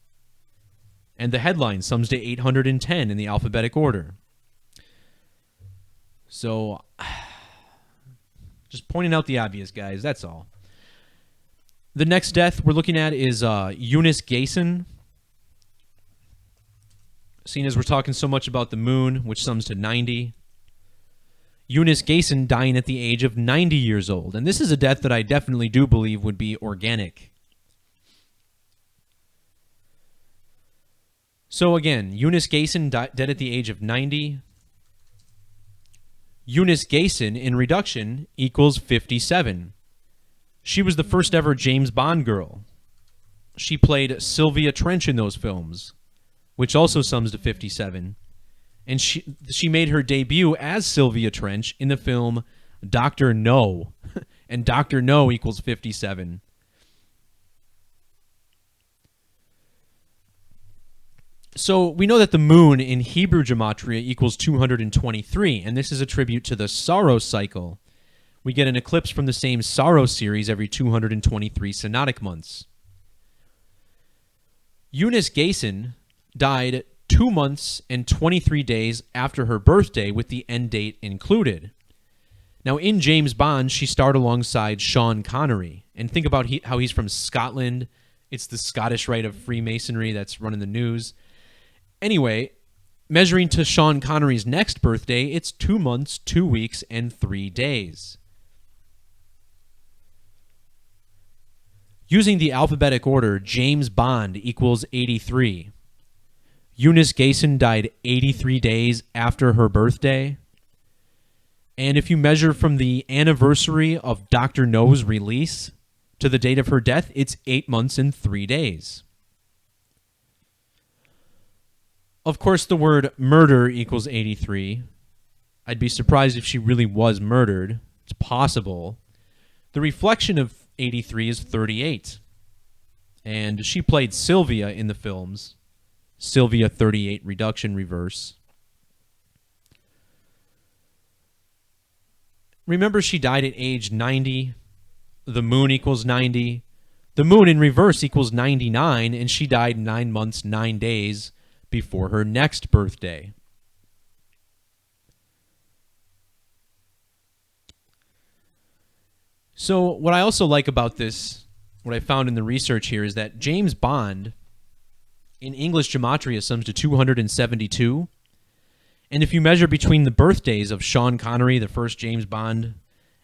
And the headline sums to 810 in the alphabetic order. So, just pointing out the obvious, guys, that's all. The next death we're looking at is Eunice Gayson. Seeing as we're talking so much about the moon, which sums to 90. Eunice Gayson dying at the age of 90 years old. And this is a death that I definitely do believe would be organic. So again, Eunice Gayson dead at the age of 90. Eunice Gayson in reduction equals 57. She was the first ever James Bond girl. She played Sylvia Trench in those films, which also sums to 57. And she made her debut as Sylvia Trench in the film Dr. No. And Dr. No equals 57. So we know that the moon in Hebrew Gematria equals 223, and this is a tribute to the Saros cycle. We get an eclipse from the same Saros series every 223 synodic months. Eunice Gayson died 2 months and 23 days after her birthday, with the end date included. Now, in James Bond, she starred alongside Sean Connery. And think about how he's from Scotland. It's the Scottish rite of Freemasonry that's running the news. Anyway, measuring to Sean Connery's next birthday, it's 2 months, 2 weeks, and 3 days. Using the alphabetic order, James Bond equals 83. Eunice Gayson died 83 days after her birthday. And if you measure from the anniversary of Dr. No's release to the date of her death, it's 8 months and 3 days. Of course, the word murder equals 83. I'd be surprised if she really was murdered. It's possible. The reflection of 83 is 38. And she played Sylvia in the films. Sylvia 38 reduction reverse. Remember, she died at age 90. The moon equals 90. The moon in reverse equals 99, and she died 9 months, 9 days before her next birthday. So what I also like about this, what I found in the research here, is that James Bond in English Gematria sums to 272. And if you measure between the birthdays of Sean Connery, the first James Bond,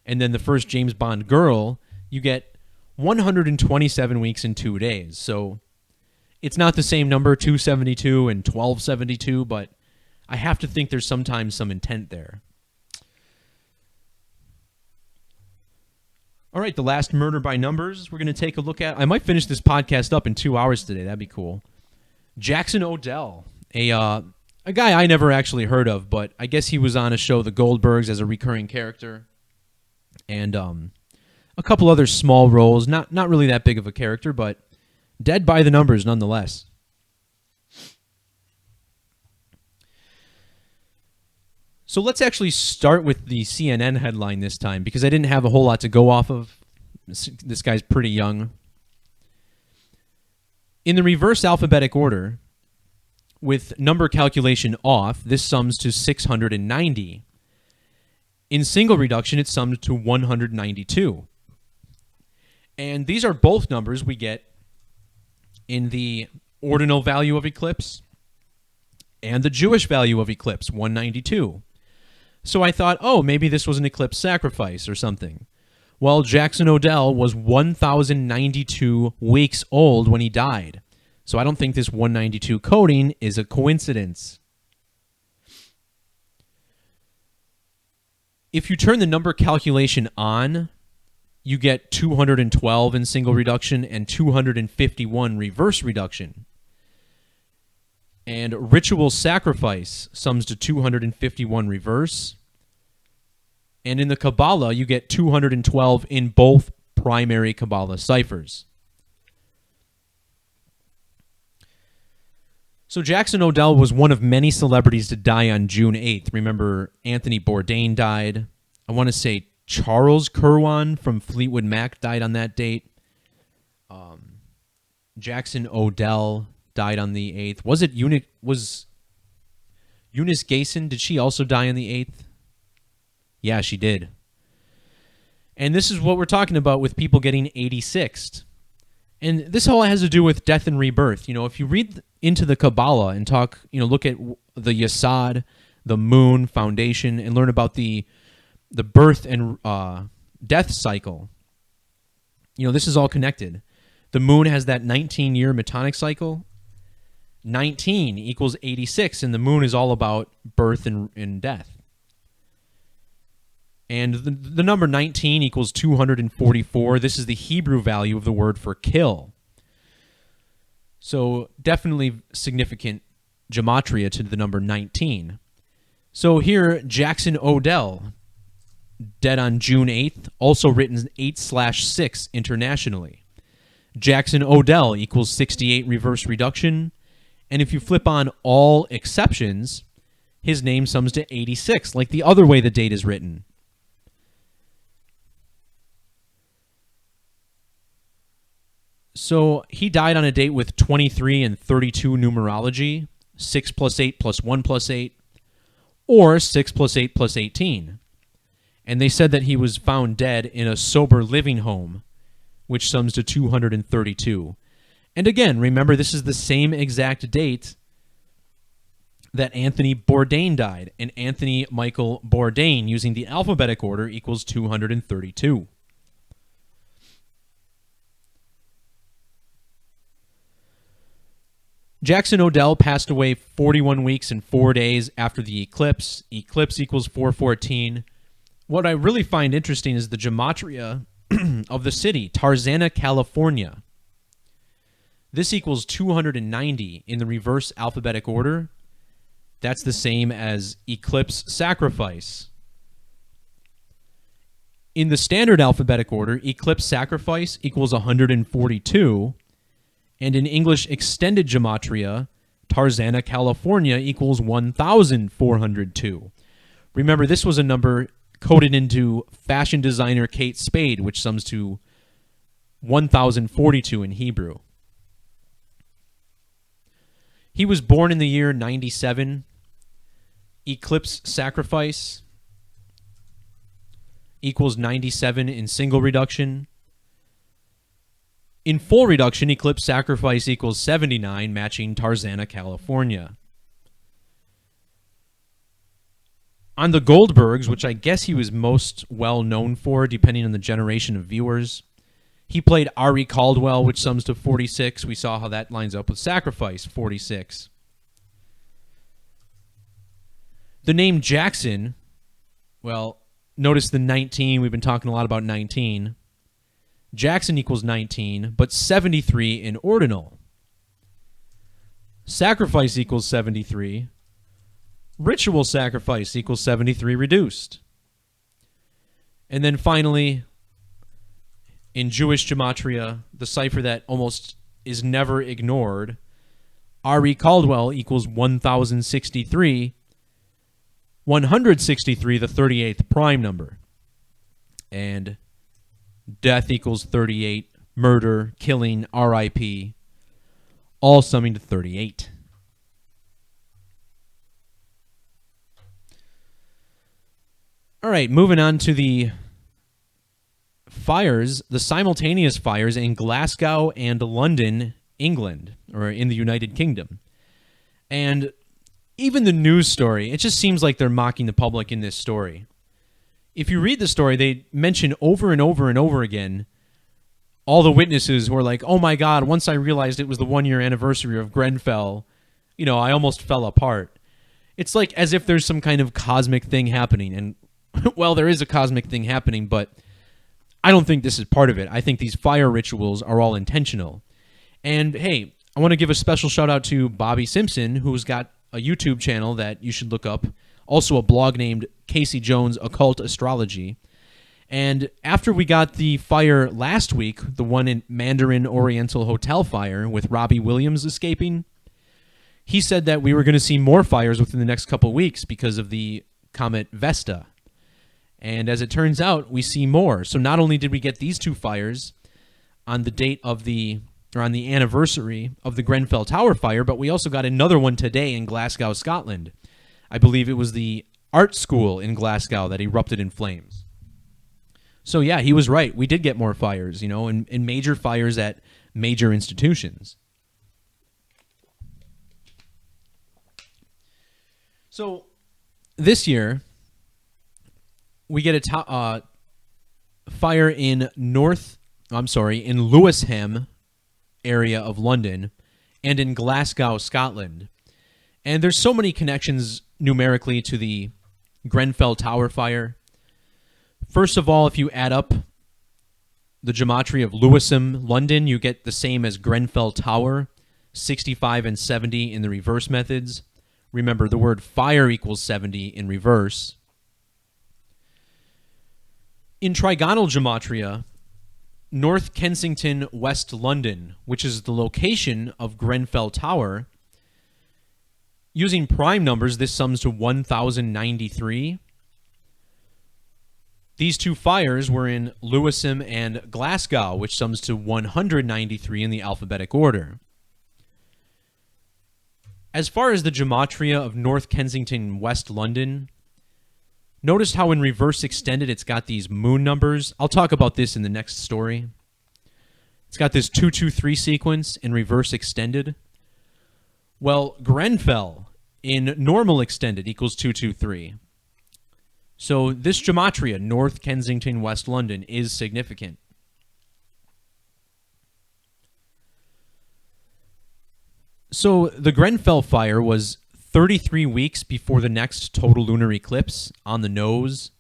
and then the first James Bond girl, you get 127 weeks and 2 days. So it's not the same number, 272 and 1272, but I have to think there's sometimes some intent there. All right, the last murder by numbers we're going to take a look at. I might finish this podcast up in 2 hours today. That'd be cool. Jackson Odell, a guy I never actually heard of, but I guess he was on a show, The Goldbergs, as a recurring character. And a couple other small roles, not really that big of a character, but dead by the numbers nonetheless. So let's actually start with the CNN headline this time, because I didn't have a whole lot to go off of. This guy's pretty young. In the reverse alphabetic order, with number calculation off, this sums to 690. In single reduction, it sums to 192. And these are both numbers we get in the ordinal value of eclipse and the Jewish value of eclipse, 192. So I thought, oh, maybe this was an eclipse sacrifice or something. Well, Jackson Odell was 1,092 weeks old when he died. So I don't think this 192 coding is a coincidence. If you turn the number calculation on, you get 212 in single reduction and 251 reverse reduction. And ritual sacrifice sums to 251 reverse. And in the Kabbalah, you get 212 in both primary Kabbalah ciphers. So Jackson Odell was one of many celebrities to die on June 8th. Remember, Anthony Bourdain died. I want to say Charles Kirwan from Fleetwood Mac died on that date. Jackson Odell died on the 8th. Was Eunice Gayson, did she also die on the 8th? Yeah, she did. And this is what we're talking about with people getting 86th. And this all has to do with death and rebirth. You know, if you read into the Kabbalah and talk, look at the Yesod, the moon foundation, and learn about the birth and death cycle, this is all connected. The moon has that 19-year metonic cycle. 19 equals 86, and the moon is all about birth and death. And the number 19 equals 244. This is the Hebrew value of the word for kill. So definitely significant gematria to the number 19. So here, Jackson Odell, dead on June 8th, also written 8/6 internationally. Jackson Odell equals 68 reverse reduction. And if you flip on all exceptions, his name sums to 86, like the other way the date is written. So he died on a date with 23 and 32 numerology, 6 plus 8 plus 1 plus 8, or 6 plus 8 plus 18. And they said that he was found dead in a sober living home, which sums to 232. And again, remember, this is the same exact date that Anthony Bourdain died. And Anthony Michael Bourdain, using the alphabetic order, equals 232. Jackson Odell passed away 41 weeks and 4 days after the eclipse. Eclipse equals 414. What I really find interesting is the gematria of the city, Tarzana, California. This equals 290 in the reverse alphabetic order. That's the same as eclipse sacrifice. In the standard alphabetic order, eclipse sacrifice equals 142. And in English extended gematria, Tarzana, California equals 1,402. Remember, this was a number coded into fashion designer Kate Spade, which sums to 1,042 in Hebrew. He was born in the year 97. Eclipse sacrifice equals 97 in single reduction. In full reduction, eclipse sacrifice equals 79, matching Tarzana, California. On the Goldbergs, which I guess he was most well known for, depending on the generation of viewers, he played Ari Caldwell, which sums to 46. We saw how that lines up with sacrifice, 46. The name Jackson, well, notice the 19. We've been talking a lot about 19. Jackson equals 19, but 73 in ordinal. Sacrifice equals 73. Ritual sacrifice equals 73 reduced. And then finally, in Jewish gematria, the cipher that almost is never ignored, Ari Caldwell equals 1,063. 163, the 38th prime number. And death equals 38, murder, killing, RIP, all summing to 38. All right, moving on to the fires, the simultaneous fires in Glasgow and London, England, or in the United Kingdom. And even the news story, it just seems like they're mocking the public in this story. If you read the story, they mention over and over and over again all the witnesses who are like, oh my God, once I realized it was the 1-year anniversary of Grenfell, I almost fell apart. It's like as if there's some kind of cosmic thing happening. And, well, there is a cosmic thing happening, but I don't think this is part of it. I think these fire rituals are all intentional. And, hey, I want to give a special shout out to Bobby Simpson, who's got a YouTube channel that you should look up. Also a blog named Casey Jones Occult Astrology. And after we got the fire last week, the one in Mandarin Oriental Hotel fire with Robbie Williams escaping, he said that we were going to see more fires within the next couple weeks because of the comet Vesta. And as it turns out, we see more. So not only did we get these two fires on the date of on the anniversary of the Grenfell Tower fire, but we also got another one today in Glasgow, Scotland. I believe it was the art school in Glasgow that erupted in flames. So yeah, he was right. We did get more fires, and major fires at major institutions. So this year, we get a fire in Lewisham area of London and in Glasgow, Scotland. And there's so many connections numerically to the Grenfell Tower fire. First of all, if you add up the gematria of Lewisham, London, you get the same as Grenfell Tower, 65 and 70 in the reverse methods. Remember, the word fire equals 70 in reverse. In trigonal gematria, North Kensington, West London, which is the location of Grenfell Tower, using prime numbers, this sums to 1093. These two fires were in Lewisham and Glasgow, which sums to 193 in the alphabetic order. As far as the gematria of North Kensington, West London, notice how in reverse extended it's got these moon numbers. I'll talk about this in the next story. It's got this 223 sequence in reverse extended. Well, Grenfell in normal extended equals 223. So this gematria, North Kensington, West London, is significant. So the Grenfell fire was 33 weeks before the next total lunar eclipse on the nose.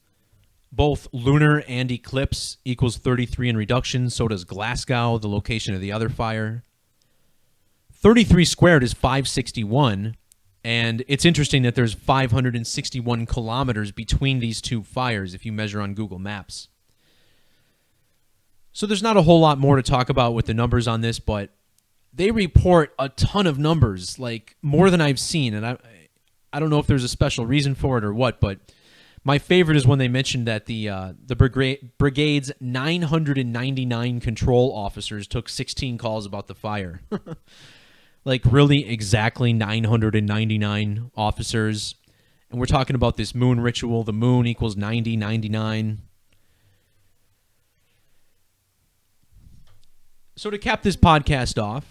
Both lunar and eclipse equals 33 in reduction. So does Glasgow, the location of the other fire. 33 squared is 561. And it's interesting that there's 561 kilometers between these two fires if you measure on Google Maps. So there's not a whole lot more to talk about with the numbers on this, but they report a ton of numbers, like more than I've seen. And I don't know if there's a special reason for it or what, but my favorite is when they mentioned that the brigade's 999 control officers took 16 calls about the fire. Like really exactly 999 officers. And we're talking about this moon ritual. The moon equals 90, 99. So to cap this podcast off,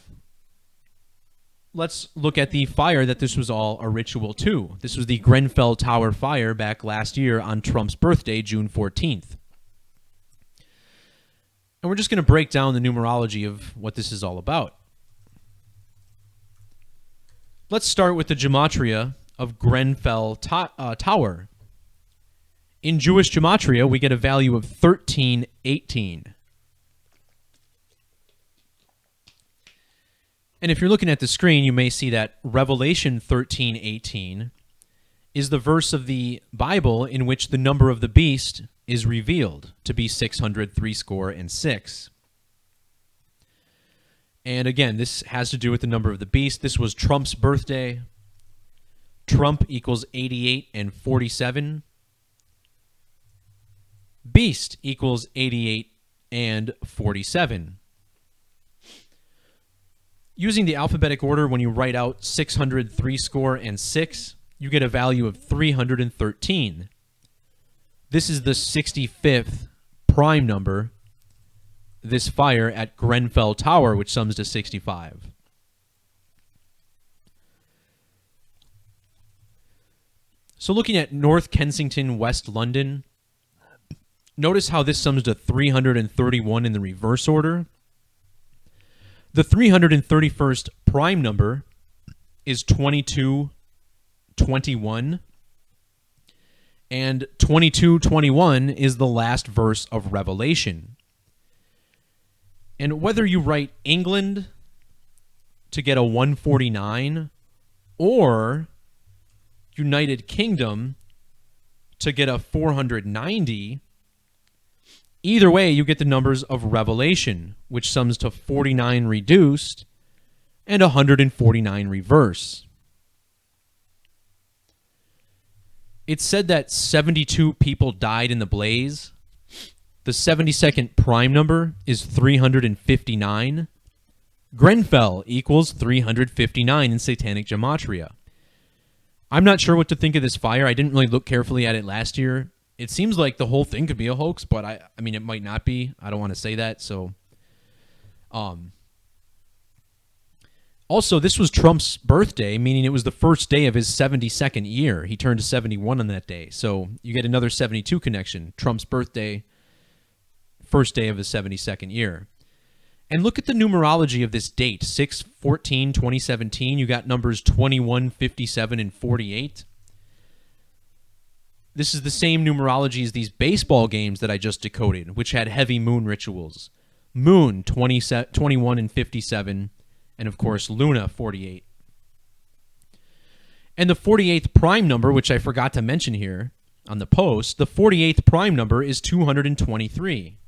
let's look at the fire that this was all a ritual to. This was the Grenfell Tower fire back last year on Trump's birthday, June 14th. And we're just going to break down the numerology of what this is all about. Let's start with the gematria of Grenfell Tower. In Jewish gematria, we get a value of 1318. And if you're looking at the screen, you may see that Revelation 13:18 is the verse of the Bible in which the number of the beast is revealed to be 666. And again, this has to do with the number of the beast. This was Trump's birthday. Trump equals 88 and 47. Beast equals 88 and 47. Using the alphabetic order, when you write out 666, you get a value of 313. This is the 65th prime number, this fire at Grenfell Tower, which sums to 65. So looking at North Kensington, West London, notice how this sums to 331 in the reverse order. The 331st prime number is 2221, and 2221 is the last verse of Revelation. And whether you write England to get a 149 or United Kingdom to get a 490, either way you get the numbers of Revelation, which sums to 49 reduced and 149 reverse. It's said that 72 people died in the blaze. The 72nd prime number is 359. Grenfell equals 359 in Satanic Gematria. I'm not sure what to think of this fire. I didn't really look carefully at it last year. It seems like the whole thing could be a hoax, but I mean, it might not be. I don't want to say that. So, also, this was Trump's birthday, meaning it was the first day of his 72nd year. He turned 71 on that day. So you get another 72 connection. Trump's birthday, first day of his 72nd year. And look at the numerology of this date, 6/14/2017. You got numbers 21, 57, and 48. This is the same numerology as these baseball games that I just decoded, which had heavy moon rituals. Moon, 21 and 57, and of course, Luna, 48. And the 48th prime number, which I forgot to mention here on the post, the 48th prime number is 223.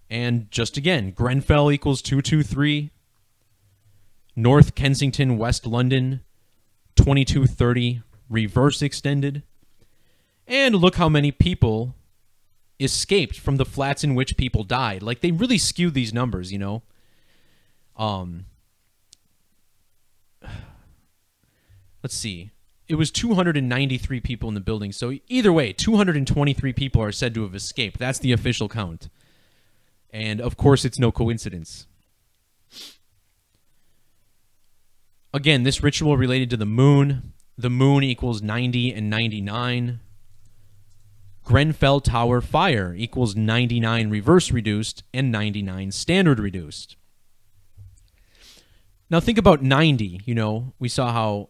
And just again, Grenfell equals 223. North Kensington, West London, 2230, reverse extended. And look how many people escaped from the flats in which people died. Like, they really skewed these numbers, you know? Let's see. It was 293 people in the building. So either way, 223 people are said to have escaped. That's the official count. And, of course, it's no coincidence. Again, this ritual related to the moon. The moon equals 90 and 99. Grenfell Tower fire equals 99 reverse reduced and 99 standard reduced. Now think about 90. You know, we saw how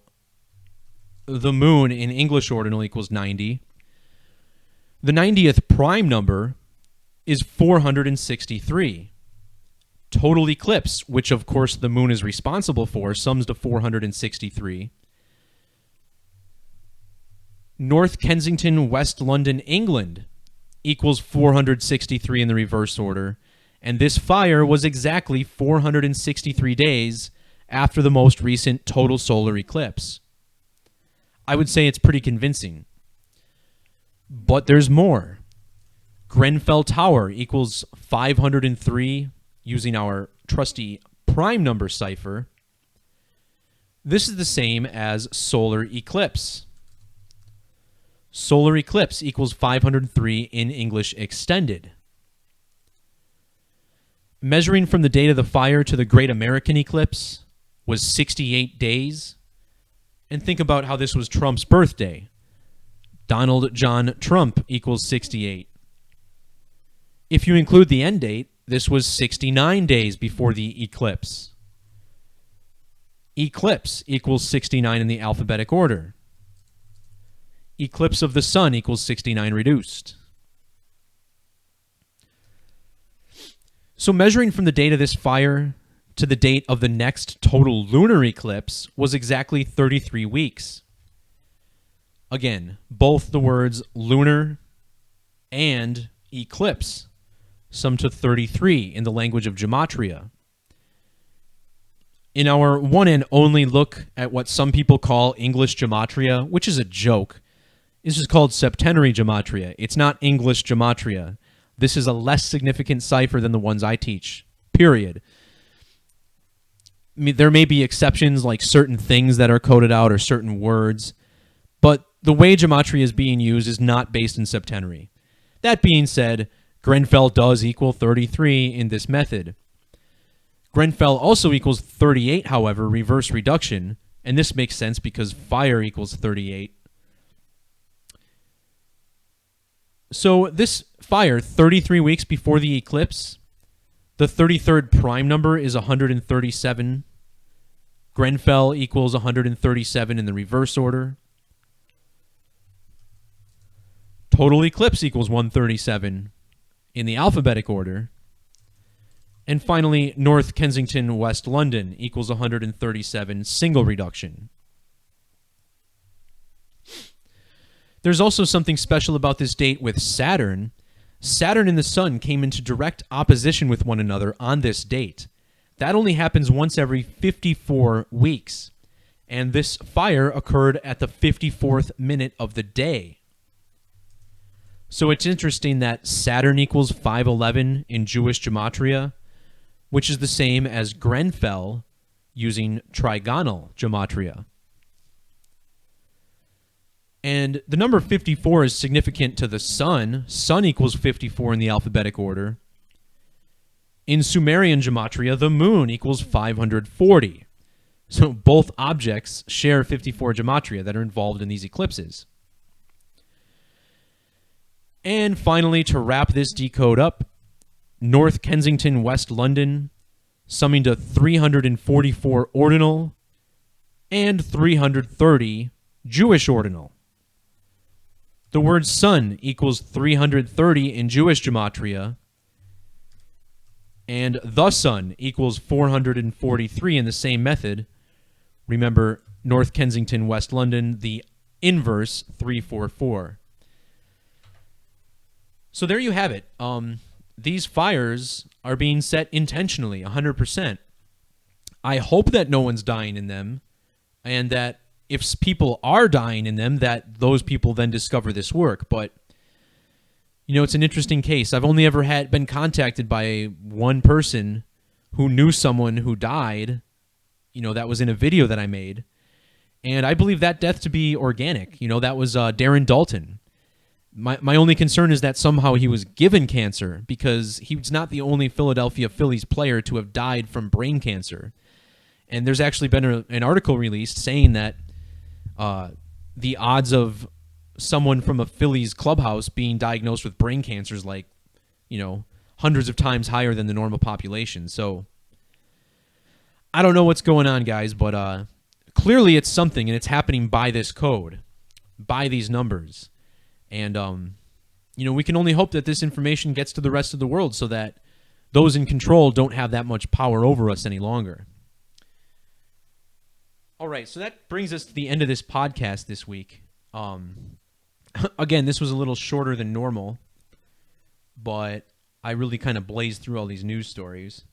the moon in English ordinal equals 90. The 90th prime number is 463. Total eclipse, which of course the moon is responsible for, sums to 463. North Kensington, West London, England equals 463 in the reverse order. And this fire was exactly 463 days after the most recent total solar eclipse. I would say it's pretty convincing. But there's more. Grenfell Tower equals 503 using our trusty prime number cipher. This is the same as solar eclipse. Solar eclipse equals 503 in English extended. Measuring from the date of the fire to the Great American Eclipse was 68 days. And think about how this was Trump's birthday. Donald John Trump equals 68. If you include the end date, this was 69 days before the eclipse. Eclipse equals 69 in the alphabetic order. Eclipse of the sun equals 69 reduced. So measuring from the date of this fire to the date of the next total lunar eclipse was exactly 33 weeks. Again, both the words lunar and eclipse sum to 33 in the language of Gematria. In our one and only look at what some people call English Gematria, which is a joke, this is called Septenary Gematria. It's not English Gematria. This is a less significant cipher than the ones I teach, period. I mean, there may be exceptions like certain things that are coded out or certain words, but the way Gematria is being used is not based in septenary. That being said, Grenfell does equal 33 in this method. Grenfell also equals 38, however, reverse reduction, and this makes sense because fire equals 38. So this fire, 33 weeks before the eclipse, the 33rd prime number is 137. Grenfell equals 137 in the reverse order. Total eclipse equals 137 in the alphabetic order. And finally, North Kensington, West London equals 137, single reduction. There's also something special about this date with Saturn. Saturn and the Sun came into direct opposition with one another on this date. That only happens once every 54 weeks. And this fire occurred at the 54th minute of the day. So it's interesting that Saturn equals 511 in Jewish Gematria, which is the same as Grenfell using trigonal Gematria. And the number 54 is significant to the sun. Sun equals 54 in the alphabetic order. In Sumerian Gematria, the moon equals 540. So both objects share 54 Gematria that are involved in these eclipses. And finally, to wrap this decode up, North Kensington, West London, summing to 344 ordinal and 330 Jewish ordinal. The word sun equals 330 in Jewish Gematria, and the sun equals 443 in the same method. Remember, North Kensington, West London, the inverse 344. So there you have it. These fires are being set intentionally, 100%. I hope that no one's dying in them, and that if people are dying in them, that those people then discover this work. But it's an interesting case. I've only ever been contacted by one person who knew someone who died. That was in a video that I made, and I believe that death to be organic. That was Darren Dalton. My only concern is that somehow he was given cancer, because he was not the only Philadelphia Phillies player to have died from brain cancer. And there's actually been an article released saying that the odds of someone from a Phillies clubhouse being diagnosed with brain cancer is hundreds of times higher than the normal population. So I don't know what's going on, guys, but clearly it's something, and it's happening by this code, by these numbers. And, we can only hope that this information gets to the rest of the world so that those in control don't have that much power over us any longer. All right, so that brings us to the end of this podcast this week. Again, this was a little shorter than normal, but I really kind of blazed through all these news stories.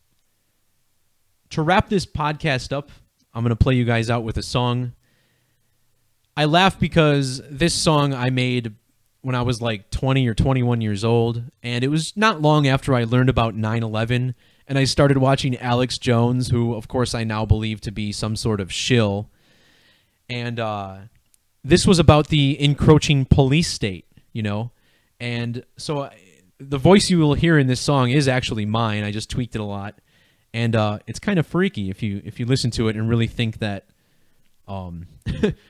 To wrap this podcast up, I'm going to play you guys out with a song. I laugh because this song I made when I was like 20 or 21 years old, and it was not long after I learned about 9/11, and I started watching Alex Jones, who, of course, I now believe to be some sort of shill. And this was about the encroaching police state, And so the voice you will hear in this song is actually mine. I just tweaked it a lot. And it's kind of freaky if you listen to it and really think that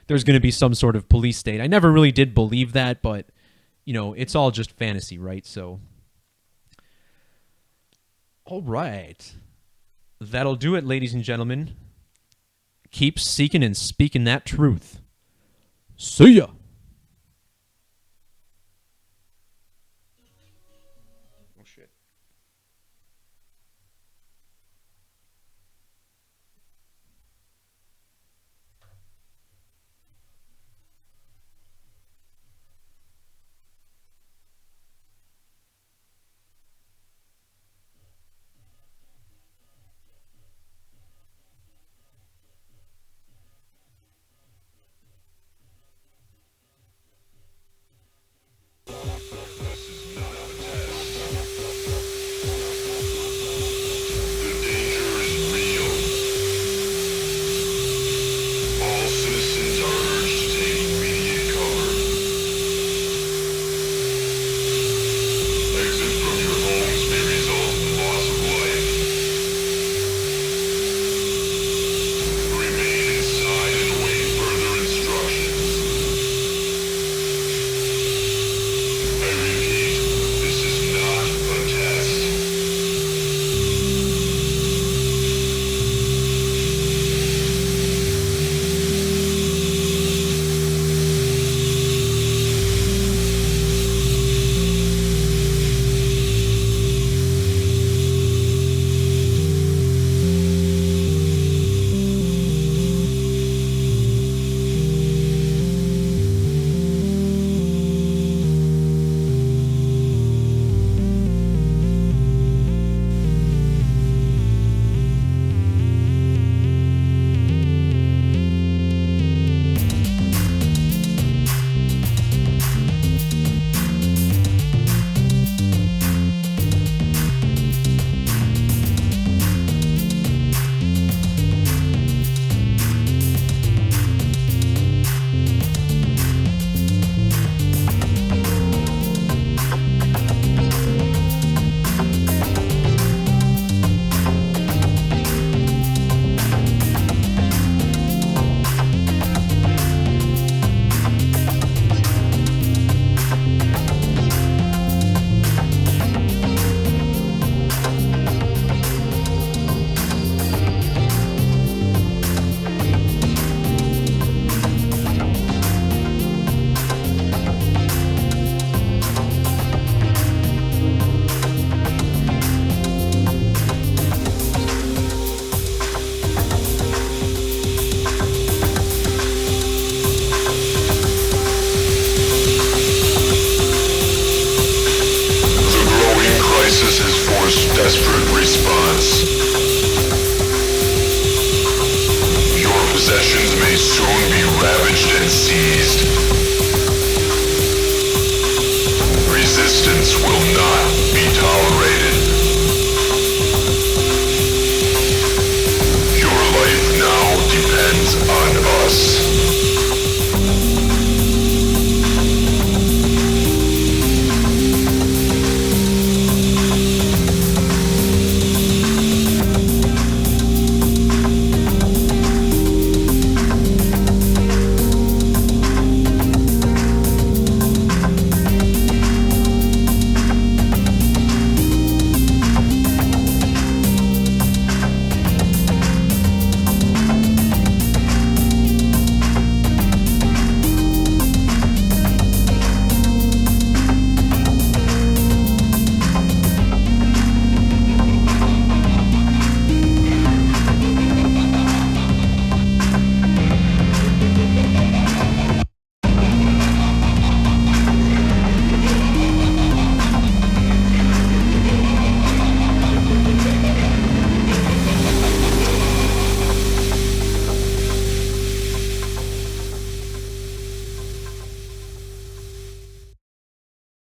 there's going to be some sort of police state. I never really did believe that, but it's all just fantasy, right? So, all right. That'll do it, ladies and gentlemen. Keep seeking and speaking that truth. See ya. Oh, shit. desperate response. Your possessions may soon be ravaged and seized. Resistance will not be tolerated.